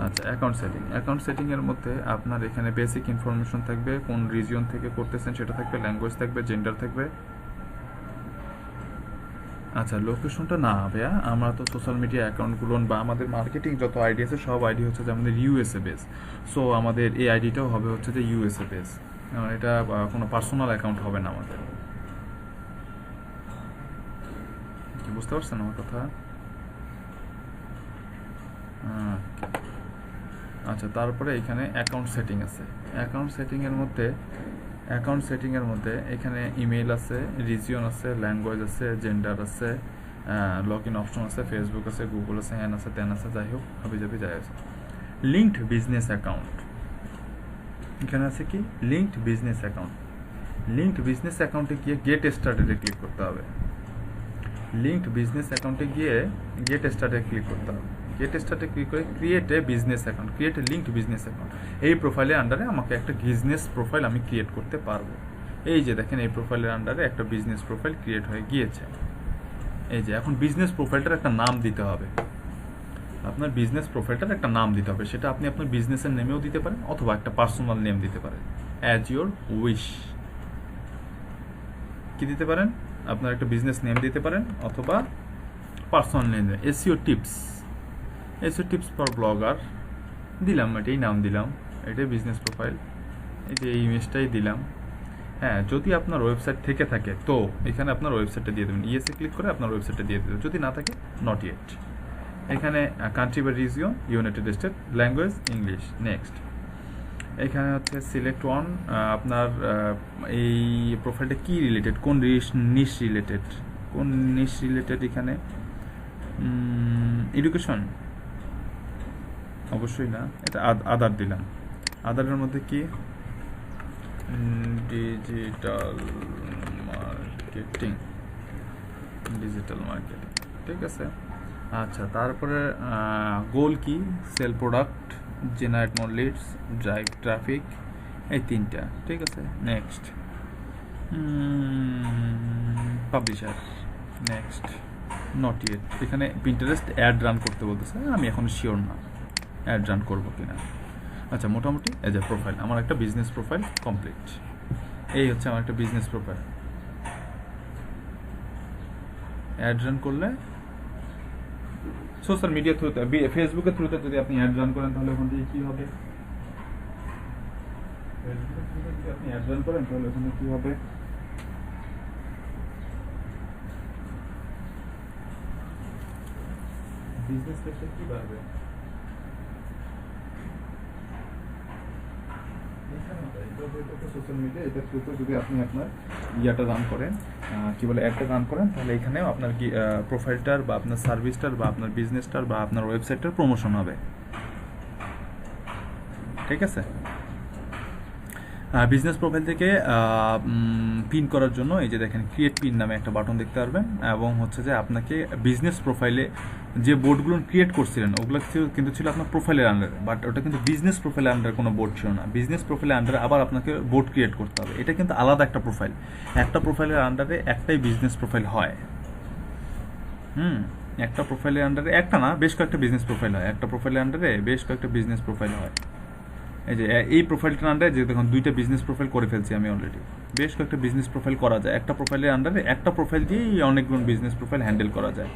আচ্ছা, অ্যাকাউন্ট সেটিংয়ের মধ্যে আপনার এখানে বেসিক ইনফরমেশন থাকবে, কোন রিজিয়ন থেকে করতেছেন সেটা থাকবে, ল্যাঙ্গুয়েজ থাকবে, জেন্ডার থাকবে। আচ্ছা, লোকেশনটা না ভাইয়া, আমরা তো সোশ্যাল মিডিয়া অ্যাকাউন্টগুলো বা আমাদের মার্কেটিং যত আইডি আছে সব আইডি হচ্ছে যে আমাদের ইউএসএ বেস। সো আমাদের এই আইডিটাও হবে হচ্ছে যে ইউএসএ বেস, এটা কোনো পার্সোনাল অ্যাকাউন্ট হবে না আমাদের। কি বুঝতে পারছেন আমার কথা? আচ্ছা, তারপরে এখানে অ্যাকাউন্ট সেটিং আছে। অ্যাকাউন্ট সেটিংয়ের মধ্যে এখানে ইমেল আছে, রিজিয়ন আছে, ল্যাঙ্গুয়েজ আছে, জেন্ডার আছে, লগ ইন অপশন আছে, ফেসবুক আছে, গুগল আছে, হ্যান আছে, ত্যান আছে, যাই হোক হাবি যাবি যাই আছে। লিঙ্কড বিজনেস অ্যাকাউন্ট এখানে আছে কি? লিঙ্কড বিজনেস অ্যাকাউন্টে গিয়ে গেট স্টার্টেডে ক্লিক করতে হবে। লিঙ্কড বিজনেস অ্যাকাউন্টে গিয়ে গেট স্টার্টে ক্লিক করতে হবে। গেট স্টার্টে ক্লিক করে create a linked business account. এই প্রোফাইলের আন্ডারে আমাকে একটা বিজনেস প্রোফাইল আমি ক্রিয়েট করতে পারবো। এই যে দেখেন, এই প্রোফাইলের আন্ডারে একটা বিজনেস প্রোফাইল ক্রিয়েট হয়ে গিয়েছে। এই যে এখন বিজনেস প্রোফাইলটার একটা নাম দিতে হবে। আপনার বিজনেস প্রোফাইলটার একটা নাম দিতে হবে, সেটা আপনি আপনার বিজনেসের নেমেও দিতে পারেন অথবা একটা পার্সোনাল নেম দিতে পারেন, অ্যাজ ইউর উইশ। কি দিতে পারেন? আপনার একটা বিজনেস নেম দিতে পারেন অথবা personal name. SEO tips for blogger দিলাম, এটাই নাম দিলাম, এটাই বিজনেস প্রোফাইল। এই যে এই ইমেজটাই দিলাম। হ্যাঁ, যদি আপনার ওয়েবসাইট থেকে থাকে তো এখানে আপনার ওয়েবসাইটটা দিয়ে দেবেন, ইএসএ ক্লিক করে আপনার ওয়েবসাইটটা দিয়ে দেবেন। যদি না থাকে, নট ইয়েট। এখানে কান্ট্রি বা region United state, language English, next. এখানে হচ্ছে সিলেক্ট ওয়ান, আপনার এই প্রোফাইলটা কি রিলেটেড, কোন নিশ রিলেটেড এখানে এডুকেশন অবশ্যই না, এটা আদার দিলাম। আদারের মধ্যে কি? ডিজিটাল মার্কেটিং, ঠিক আছে। আচ্ছা, তারপরে গোল কি? Sell product, generate more leads, drive traffic, এই তিনটা, ঠিক আছে। Next, publisher, next, not yet. এখানে পিন্টারেস্ট অ্যাড রান করতে বলতেছে, আমি এখন শিওর না অ্যাড রান করবো কিনা। আচ্ছা, মোটামুটি এজ এ প্রোফাইল আমার একটা বিজনেস প্রোফাইল কমপ্লিট। এই হচ্ছে আমার একটা বিজনেস প্রোফাইল। অ্যাড রান করলে সোশ্যাল মিডিয়া থ্রুতে, ফেসবুকের থ্রুতে যদি আপনি অ্যাড রান করেন তাহলে ওখান থেকে কী হবে? ফেসবুকের থ্রুতে যদি আপনি অ্যাড রান করেন তাহলে ওখানে কী হবে? বিজনেস পেজটা কি বাড়বে? সোশ্যাল মিডিয়া এটা থ্রুতে যদি আপনি আপনার ইয়াটা রান করেন, কি বলে অ্যাডটা রান করেন, তাহলে এখানেও আপনার কি প্রোফাইলটার বা আপনার সার্ভিসটার বা আপনার বিজনেসটার বা আপনার ওয়েবসাইটটার প্রমোশন হবে। ঠিক আছে। বিজনেস প্রোফাইল থেকে পিন করার জন্য এই যে দেখেন ক্রিয়েট পিন নামে একটা বাটন দেখতে পারবেন, এবং হচ্ছে যে আপনাকে বিজনেস প্রোফাইলে যে বোর্ডগুলো ক্রিয়েট করছিলেন ওগুলো কিন্তু ছিল আপনার প্রোফাইলের আন্ডারে, বাট ওটা কিন্তু বিজনেস প্রোফাইলের আন্ডারে কোনো বোর্ড ছিল না। বিজনেস প্রোফাইলের আন্ডারে আবার আপনাকে বোর্ড ক্রিয়েট করতে হবে। এটা কিন্তু আলাদা একটা প্রোফাইল। একটা প্রোফাইলের আন্ডারে একটাই বিজনেস প্রোফাইল হয়। একটা প্রোফাইলের আন্ডারে একটা না, বেশ কয়েকটা বিজনেস প্রোফাইল হয়। একটা প্রোফাইলের আন্ডারে বেশ কয়েকটা বিজনেস প্রোফাইল হয়। এই যে এই প্রোফাইলটার আন্ডারে যে দেখুন দুইটা বিজনেস প্রোফাইল করে ফেলছি আমি অলরেডি। বেশ কয়েকটা বিজনেস প্রোফাইল করা যায় একটা প্রোফাইলের আন্ডারে। একটা প্রোফাইল দিয়েই অনেকগুলো বিজনেস প্রোফাইল হ্যান্ডেল করা যায়।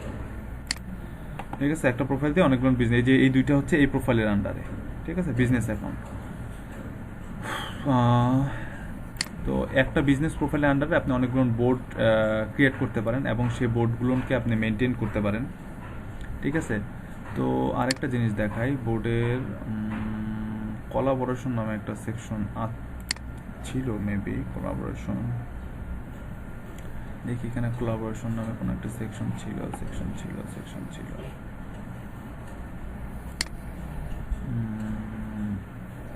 ঠিক আছে, একটা প্রোফাইল দিয়ে অনেকগুলো বিজনেস, এই যে এই দুইটা হচ্ছে এই প্রোফাইলের আন্ডারে। ঠিক আছে, বিজনেস অ্যাকাউন্ট। তো একটা বিজনেস প্রোফাইলের আন্ডারে আপনি অনেকগুলো বোর্ড ক্রিয়েট করতে পারেন এবং সেই বোর্ডগুলোকে আপনি মেনটেন করতে পারেন। ঠিক আছে, তো আরেকটা জিনিস দেখাই, বোর্ডের কোলাবোরেশন নামে একটা সেকশন ছিল, মেবি কোলাবোরেশন, দেখি এখানে কোলাবোরেশন নামে কোনো একটা সেকশন ছিল।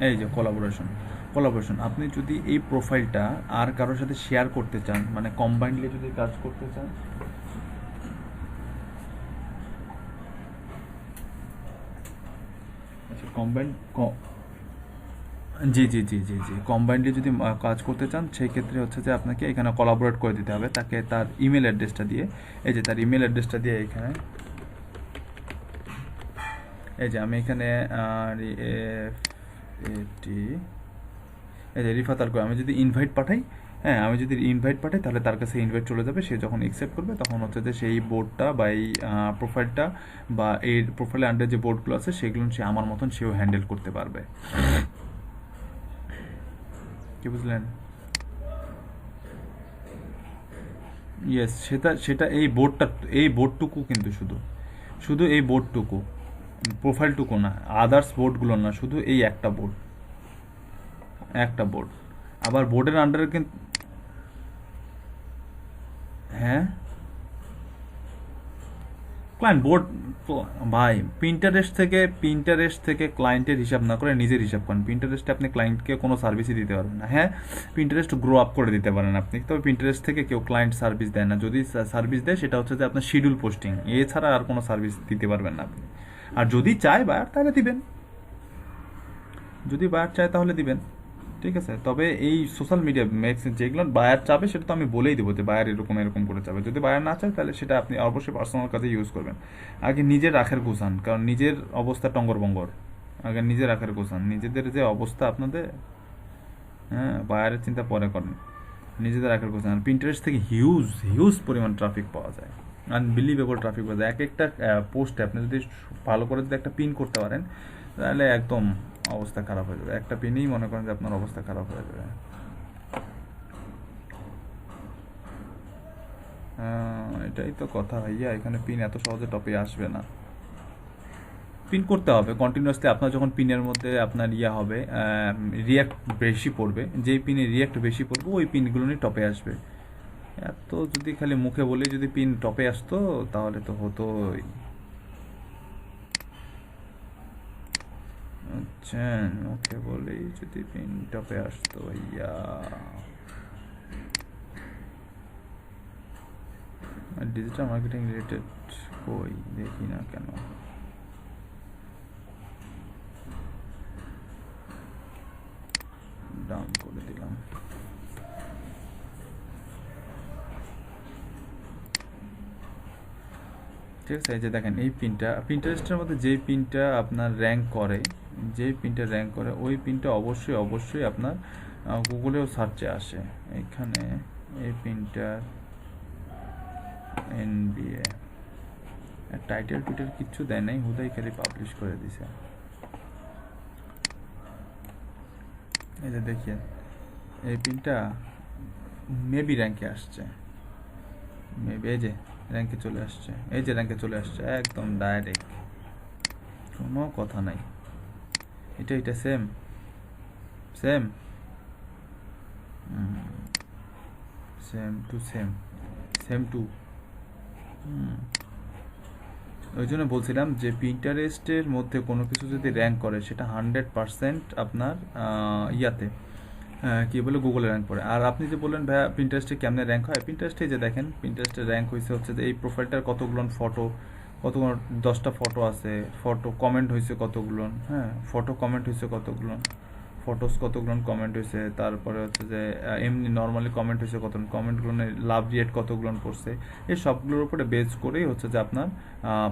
এই যে কোলাবোরেশন আপনি যদি এই প্রোফাইলটা আর কারোর সাথে শেয়ার করতে চান, মানে কম্বাইন্ডলি যদি কাজ করতে চান, আচ্ছা কম্বাইন্ডলি যদি কাজ করতে চান, সেই ক্ষেত্রে হচ্ছে যে আপনাকে এখানে কোলাবোরেট করে দিতে হবে তাকে, তার ইমেল অ্যাড্রেসটা দিয়ে। এই যে তার ইমেল অ্যাড্রেসটা দিয়ে এখানে, এই যে আমি এখানে এই যে রিফাত আল আমি যদি ইনভাইট পাঠাই, তাহলে তার কাছে ইনভাইট চলে যাবে। সে যখন অ্যাকসেপ্ট করবে তখন হচ্ছে যে সেই বোর্ডটা বা এই প্রোফাইলটা বা এই প্রোফাইলের আন্ডারে যে বোর্ডগুলো আছে সেগুলো সে আমার মতন সেও হ্যান্ডেল করতে পারবে। কি বুঝলেন? ইয়েস, সেটা এই বোর্ডটুকু কিন্তু শুধু এই বোর্ডটুকু, প্রোফাইলটুকু না, আদার্স বোর্ডগুলো না, শুধু এই একটা বোর্ড। আবার বোর্ডের আন্ডারে কিন্তু হ্যাঁ ক্লায়েন্ট বোর্ড ভাই, পিন্টারেস্ট থেকে ক্লায়েন্টের হিসাব না করে নিজের হিসাব করেন। পিন্টারেস্টে আপনি ক্লায়েন্টকে কোনো সার্ভিসই দিতে পারবেন না। হ্যাঁ, পিন্টারেস্ট গ্রো আপ করে দিতে পারেন আপনি, তবে পিন্টারেস্ট থেকে কেউ ক্লায়েন্ট সার্ভিস দেয় না। যদি সার্ভিস দেয় সেটা হচ্ছে যে আপনার শিডিউল পোস্টিং, এছাড়া আর কোনো সার্ভিস দিতে পারবেন না আপনি। আর যদি চায় বায়ার তাহলে দিবেন, তাহলে দিবেন। ঠিক আছে, তবে এই সোশ্যাল মিডিয়া যেগুলো বায়ার চাবে সেটা তো আমি বলেই দেবো যে বায়ার এরকম করে চাবে। যদি বায়ার না চায় তাহলে সেটা আপনি অবশ্যই পার্সোনাল কাজে ইউজ করবেন। আগে নিজের রাখার গুছান, কারণ নিজের অবস্থা টঙ্গর বঙ্গর। আগে নিজের রাখার গুছান, নিজেদের যে অবস্থা আপনাদের, হ্যাঁ, বায়ারের চিন্তা পরে করেন, নিজেদের রাখার গুছান। পিন্টারেস্ট থেকে হিউজ পরিমাণ ট্রাফিক পাওয়া যায়, আনবিলিভেবল ট্রাফিক পাওয়া যায়। এক একটা পোস্টে আপনি যদি ভালো করে যদি একটা পিন করতে পারেন তাহলে একদম অবস্থা খারাপ হয়ে যাবে। একটা পিনেই মনে করেন যে আপনার অবস্থা খারাপ হয়ে যাবে। এটাই তো কথা ভাইয়া, এখানে পিন এত সহজে টপে আসবে না। পিন করতে হবে কন্টিনিউয়াসলি। আপনার যখন পিনের মধ্যে আপনার হবে রিয়াক্ট বেশি পড়বে, যেই পিনে রিয়াক্ট বেশি পড়বে ওই পিনগুলো নিয়ে টপে আসবে। এত যদি খালি মুখে বলে যদি পিন টপে আসতো তাহলে তো হতোই। আচ্ছা, মুখে বলেই যদি পিন টপে আসতো ভাইয়া। ডিজিটাল মার্কেটিং রিলেটেড কই দেখি না কেন। ডাউন করে দিলাম। ঠিক আছে, এই যে দেখেন এই পিনটা, পিন্টারেস্টের মধ্যে যেই পিনটা আপনার র্যাঙ্ক করে, ওই পিনটা অবশ্যই আপনার গুগলেও সার্চে আসে। এখানে এই পিনটা NBA টাইটেল টুইটার কিচ্ছু দেয় নাই, হুদাই খালি পাবলিশ করে দিছে। এই যে দেখিয়ে এই পিনটা মেবি র্যাঙ্কে আসছে, মেবি এই যে র্যাঙ্কে চলে আসছে, একদম ডাইরেক্ট। কোনো কথা নাই, এটা same same same to same same to. ওই জন্য বলছিলাম যে পিন্টারেস্টের মধ্যে কোনো কিছু যদি র্যাঙ্ক করে সেটা 100% আপনার ইয়াতে কি বলে গুগলে র্যাঙ্ক করে। আর আপনি যে বললেন ভাইয়া পিন্টারেস্টে কেমনে র্যাঙ্ক হয়, পিন্টারেস্টে যে দেখেন পিন্টারেস্টের র্যাঙ্ক হচ্ছে যে এই প্রোফাইলটার কতগুলো ফটো, কতগুলো 10টা ফটো আছে, ফটো কমেন্ট হয়েছে কতগুলো, হ্যাঁ ফটো কমেন্ট হয়েছে কতগুলো, ফটোস কতগুলো কমেন্ট হয়েছে, তারপরে হচ্ছে যে এমনি নর্মালি কমেন্ট হয়েছে কতগুলো, কমেন্টগুলো লাভ রিয়েট কতগুলো পড়ছে, এই সবগুলোর উপরে বেস করেই হচ্ছে যে আপনার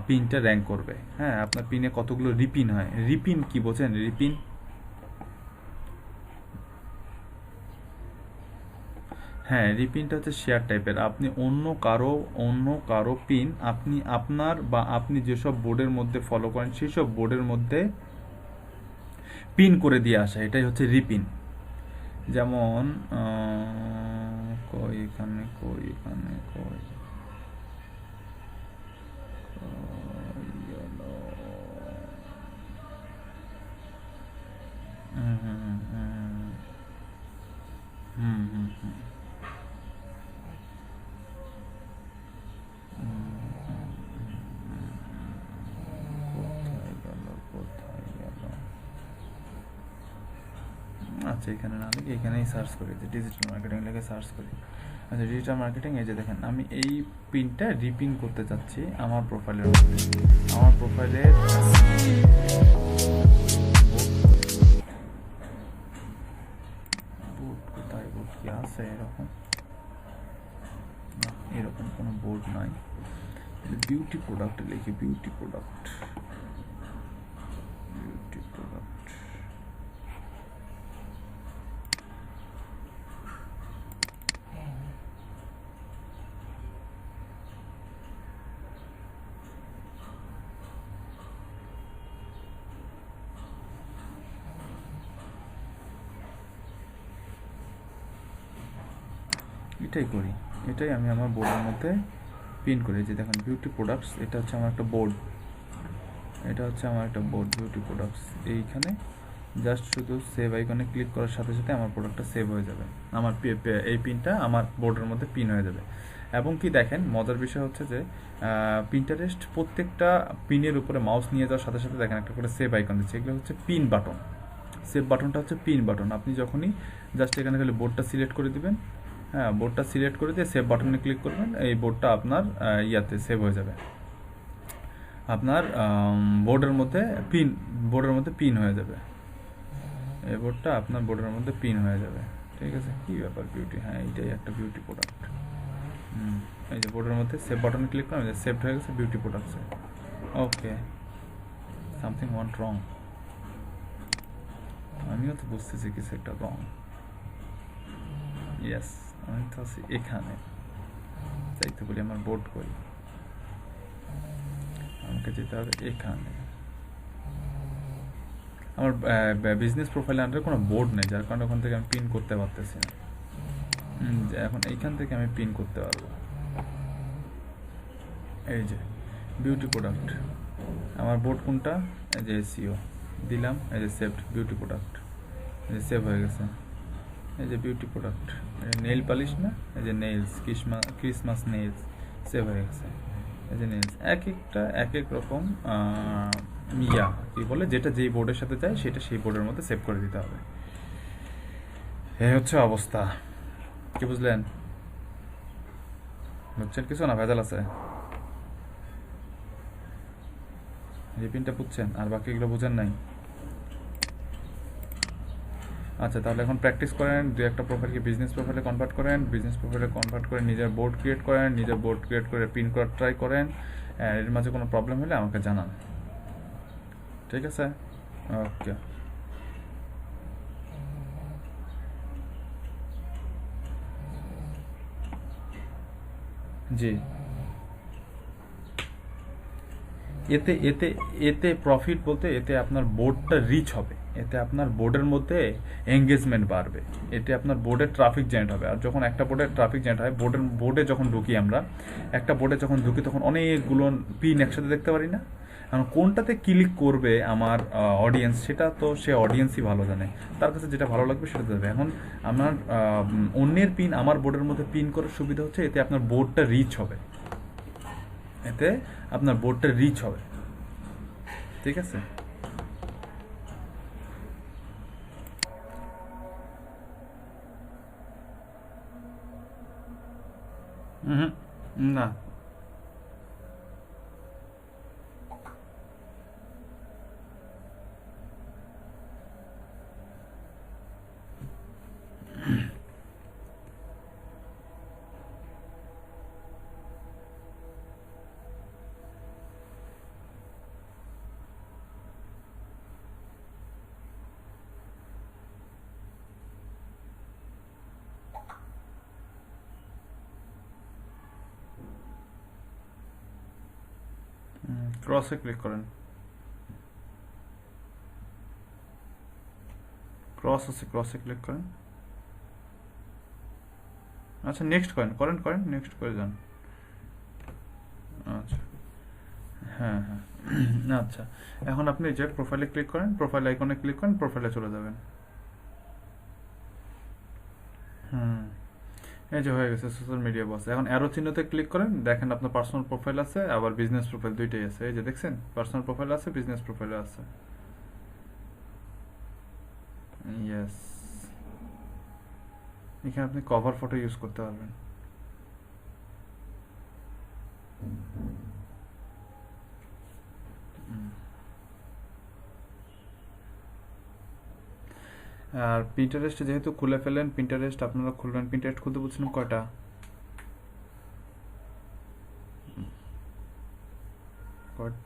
পিনটা র্যাঙ্ক করবে। হ্যাঁ আপনার পিনে কতগুলো রিপিন হয়, রিপিন কি বোঝেন? রিপিন হ্যাঁ, রিপিনটা হচ্ছে শেয়ার টাইপের। আপনি অন্য কারো পিন আপনি আপনার বা আপনি যেসব বোর্ডের মধ্যে ফলো করেন সেই সব বোর্ডের মধ্যে পিন করে দিয়ে আসা, এটাই হচ্ছে রিপিন। যেমন কই এখানে কই এখানে কই হুম হুম হুম হুম হুম হুম আচ্ছা এখানে না লিখে এখানেই সার্চ করি, যে ডিজিটাল মার্কেটিং লিখে সার্চ করি। আচ্ছা ডিজিটাল মার্কেটিং, এই যে দেখেন আমি এই পিনটা রিপিন করতে চাচ্ছি আমার প্রোফাইলের মধ্যে। আমার প্রোফাইলের বোর্ড কোথায়, বোর্ড কি আছে এরকম? না এরকম কোনো বোর্ড নাই। বিউটি প্রোডাক্ট লিখি, বিউটি প্রোডাক্ট, বিউটি প্রোডাক্ট। এটাই করি, এটাই আমি আমার বোর্ডের মধ্যে পিন করি। যে দেখেন বিউটি প্রোডাক্টস, এটা হচ্ছে আমার একটা বোর্ড, এটা হচ্ছে আমার একটা বোর্ড বিউটি প্রোডাক্টস। এইখানে জাস্ট শুধু সেভ আইকনে ক্লিক করার সাথে সাথে আমার প্রোডাক্টটা সেভ হয়ে যাবে, আমার এই পিনটা আমার বোর্ডের মধ্যে পিন হয়ে যাবে। এবং কি দেখেন মজার বিষয় হচ্ছে যে পিন্টারেস্ট প্রত্যেকটা পিনের উপরে মাউস নিয়ে যাওয়ার সাথে সাথে দেখেন একটা করে সেভ আইকন দিচ্ছে, এগুলো হচ্ছে পিন বাটন। সেভ বাটনটা হচ্ছে পিন বাটন। আপনি যখনই জাস্ট এখানে খালি বোর্ডটা সিলেক্ট করে দিবেন, হ্যাঁ বোর্ডটা সিলেক্ট করে দিয়ে সেভ বাটনে ক্লিক করবেন, এই বোর্ডটা আপনার ইয়াতে সেভ হয়ে যাবে, আপনার বোর্ডের মধ্যে পিন হয়ে যাবে। এই বোর্ডটা আপনার বোর্ডের মধ্যে পিন হয়ে যাবে। ঠিক আছে, কি ব্যাপার বিউটি, হ্যাঁ এইটাই একটা বিউটি প্রোডাক্ট। এই যে বোর্ডের মধ্যে সেভ বাটনে ক্লিক করলাম, যে সেভড হয়ে গেছে বিউটি প্রোডাক্টসে। ওকে, সামথিং ওয়ান্ট রং, আমিও তো বুঝতেছি কিছু একটা রং। ইয়েস, আমি তো আছি এখানে, যাইতে বলি আমার বোর্ড করি, আমাকে যেতে হবে এখানে। আমার বিজনেস প্রোফাইল আন্ডারে কোনো বোর্ড নেই, যার কারণে ওখান থেকে আমি পিন করতে পারতেছি না। এখন এইখান থেকে আমি পিন করতে পারবো। এই যে বিউটি প্রোডাক্ট, আমার বোর্ড কোনটা, এই যে এসইও দিলাম, এই যে সেভড বিউটি প্রোডাক্ট, এই যে সেভ হয়ে গেছে। এই যে বিউটি প্রোডাক্ট, নেইল পালিশ না, এই যে নেইলস, ক্রিসমাস নেইলস সেভ হয়ে গেছে। এই যে নেইলস এক একটা এক এক রকম ইয়া কি বলে, যেটা যেই বোর্ডের সাথে যায় সেটা সেই বোর্ডের মধ্যে সেভ করে দিতে হবে। এই হচ্ছে অবস্থা, কি বুঝলেন? বুঝছেন কিছু না ভেজাল আছে? রিপিনটা বুঝছেন আর বাকিগুলো বুঝেন নাই? আচ্ছা তাহলে এখন প্র্যাকটিস করেন, দু একটা প্রোফাইলকে বিজনেস প্রোফাইলে কনভার্ট করেন, বিজনেস প্রোফাইলে কনভার্ট করে নিজের বোর্ড ক্রিয়েট করেন, নিজের বোর্ড ক্রিয়েট করে পিন করার ট্রাই করেন। এর মাঝে কোনো প্রবলেম হলে আমাকে জানান, ঠিক আছে? ওকে, জি। এতে এতে এতে প্রফিট বলতে এতে আপনার বোর্ডটা রিচ হবে, এতে আপনার বোর্ডের মধ্যে এঙ্গেজমেন্ট বাড়বে, এতে আপনার বোর্ডের ট্রাফিক জেনারেট হবে। আর যখন একটা বোর্ডের ট্রাফিক জেনারেট হয়, বোর্ডে যখন ঢুকি আমরা, একটা বোর্ডে যখন ঢুকি তখন অনেকগুলো পিন একসাথে দেখতে পারি না, কারণ কোনটাতে ক্লিক করবে আমার অডিয়েন্স, সেটা তো সে অডিয়েন্সই ভালো জানে, তার কাছে যেটা ভালো লাগবে সেটা দেবে। এখন আমার অন্যের পিন আমার বোর্ডের মধ্যে পিন করার সুবিধা হচ্ছে এতে আপনার বোর্ডটা রিচ হবে, এতে আপনার বোর্ডটা রিচ হবে। ঠিক আছে? হুম, না। ক্রসে ক্লিক করেন, ক্রস আছে, ক্রসে ক্লিক করেন। আচ্ছা নেক্সট করেন, করেন করেন নেক্সট করে যান। আচ্ছা, হ্যাঁ হ্যাঁ। আচ্ছা, এখন আপনি যে প্রোফাইলে ক্লিক করেন, প্রোফাইল আইকনে ক্লিক করেন, প্রোফাইলে চলে যাবেন। হুম, এই যে হয়ে গেছে সোশ্যাল মিডিয়া বস। এখন অ্যারো চিহ্নতে ক্লিক করেন, দেখেন আপনার পার্সোনাল প্রোফাইল আছে, আবার বিজনেস প্রোফাইল, দুইটাই আছে। এই যে দেখছেন, পার্সোনাল প্রোফাইল আছে, বিজনেস প্রোফাইল আছে। ইয়েস, এখানে আপনি কভার ফটো ইউজ করতে পারবেন। আর পিন্টারেস্ট যেহেতু খুলে ফেলেন, পিন্টারেস্ট আপনারা খুলবেন। পিন্টারেস্ট খুলতে বলছিলাম কয়টা? কয়-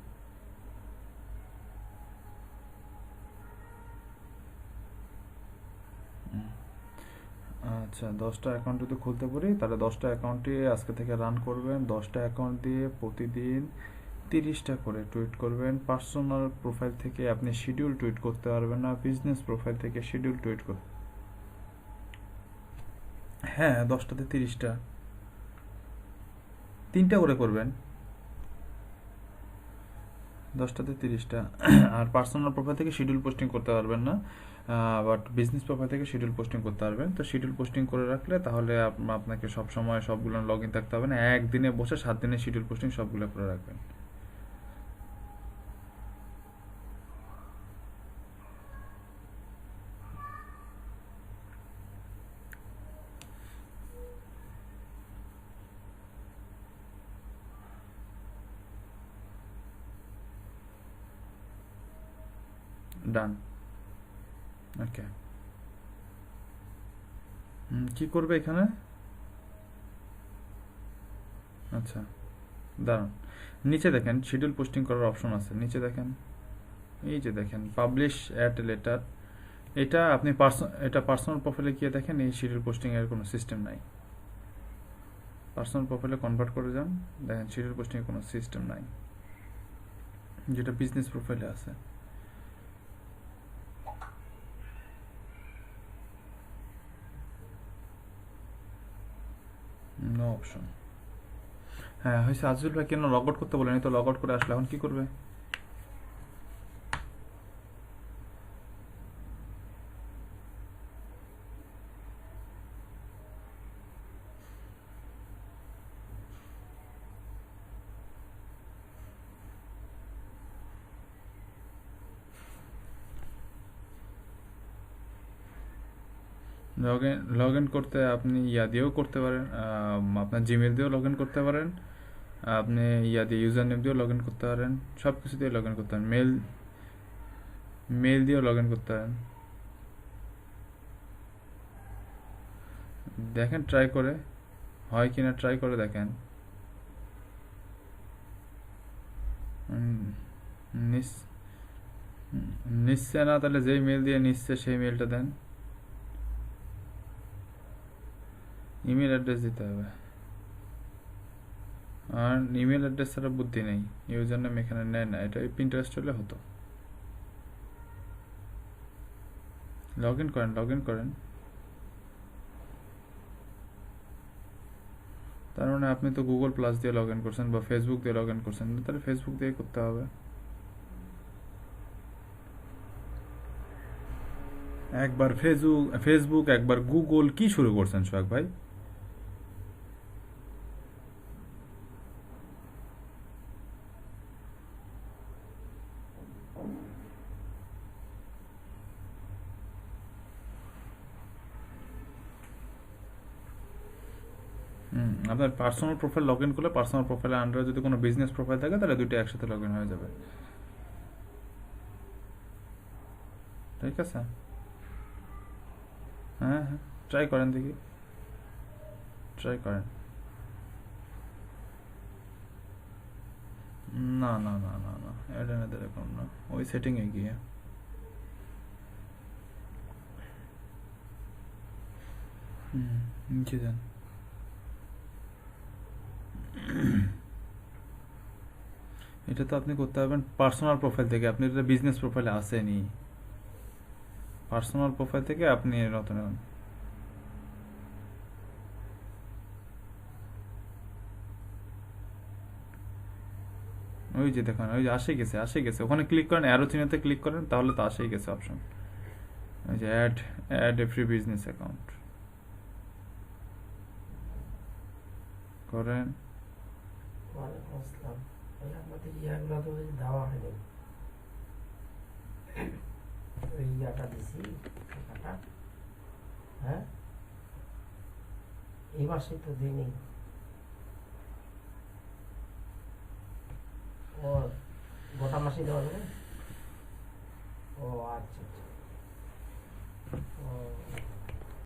আচ্ছা, 10টা অ্যাকাউন্ট যদি খুলতে পারি তাহলে 10টা অ্যাকাউন্টে আজকে থেকে রান করবেন। 10টা অ্যাকাউন্ট দিয়ে প্রতিদিন 30টা করে টুইট করবেন। পার্সোনাল প্রোফাইল থেকে আপনি শিডিউল টুইট করতে পারবেন না, বিজনেস প্রোফাইল থেকে শিডিউল টুইট কর। হ্যাঁ, 10টাতে 30টা, 3টা করে করবেন। 10টাতে 30টা। আর পার্সোনাল প্রোফাইল থেকে শিডিউল পোস্টিং করতে পারবেন না, বাট বিজনেস প্রোফাইল থেকে শিডিউল পোস্টিং করতে পারবেন। তো শিডিউল পোস্টিং করে রাখলে তাহলে আপনাকে সব সময় সবগুলো লগ ইন থাকতে হবে না, একদিনে বসে 7 দিনের শিডিউল পোস্টিং সবগুলো করে রাখবেন। ডান। ওকে, কি করবে এখানে? আচ্ছা, দাঁড়ান, নিচে দেখেন শিডিউল পোস্টিং করার অপশন আছে, নিচে দেখেন, এই যে দেখেন পাবলিশ অ্যাট লেটার। এটা আপনি এটা পার্সোনাল প্রোফাইলে গিয়ে দেখেন, এই শিডিউল পোস্টিং এর কোনো সিস্টেম নাই। পার্সোনাল প্রোফাইলে কনভার্ট করে যান, দেখেন শিডিউল পোস্টিং এর কোনো সিস্টেম নাই, যেটা বিজনেস প্রোফাইলে আছে। No option. হ্যাঁ হয়েছে। আজিজুল ভাই কেন লগ আউট করতে বলেনি? তো লগ আউট করে আসলে এখন কি করবে? লগ ইন করতে আপনি ইয়া দিয়েও করতে পারেন, আপনার জিমেল দিয়েও লগ ইন করতে পারেন, আপনি ইয়া দিয়ে ইউজার নেম দিয়েও লগ ইন করতে পারেন, সব কিছু দিয়ে লগ ইন করতে পারেন, মেল দিয়েও লগ ইন করতে পারেন। দেখেন ট্রাই করে হয় কিনা, ট্রাই করে দেখেন। নিচ্ছে না, তাহলে যেই মেল দিয়ে নিচ্ছে সেই মেলটা দেন, ইমেল অ্যাড্রেস দিতে হবে। আর ইমেল অ্যাড্রেস ছাড়া বুদ্ধি নেই, ইউজার নেম এখানে নেয় না, এটা পিন্টারেস্ট হলে হতো। লগ ইন করেন, লগ ইন করেন। তার মানে আপনি তো গুগল প্লাস দিয়ে লগ ইন করছেন বা ফেসবুক দিয়ে লগ ইন করছেন, তাহলে ফেসবুক দিয়ে করতে হবে। একবার ফেসবুক একবার গুগল কি শুরু করছেন সোহাগ ভাই? আপনার পার্সোনাল প্রোফাইল লগ ইন করলে পার্সোনাল প্রোফাইলের আন্ডারে যদি কোনো বিজনেস প্রোফাইল থাকে তাহলে দুইটা একসাথে লগ ইন হয়ে যাবে। ঠিক আছে, হ্যাঁ হ্যাঁ, ট্রাই করেন দেখি, ট্রাই করেন। না না না না না, অ্যাড এনাদের অ্যাকাউন্ট না, ওই সেটিংয়ে গিয়ে নিচে যান। এটা তো আপনি করতে পারবেন পার্সোনাল প্রোফাইল থেকে, আপনি এটা বিজনেস প্রোফাইলে আসেনি, পার্সোনাল প্রোফাইল থেকে আপনি নতুন ওই যে দেখুন, ওই যে আসে গেছে, ওখানে ক্লিক করেন, অ্যারো চিহ্নতে ক্লিক করেন, তাহলে তো আসেই গেছে অপশন। ওই যে add a free business account করেন। ওয়ালাইকুম আসসালাম। এই আপনাদের ইয়াগুলো তো দেওয়া হয়নি। ওই ইয়াটা দিছি, টাকাটা। হ্যাঁ, এই মাসে তো দিইনি। ও গোটা মাসে দেওয়া যাবে? ও আচ্ছা আচ্ছা। ও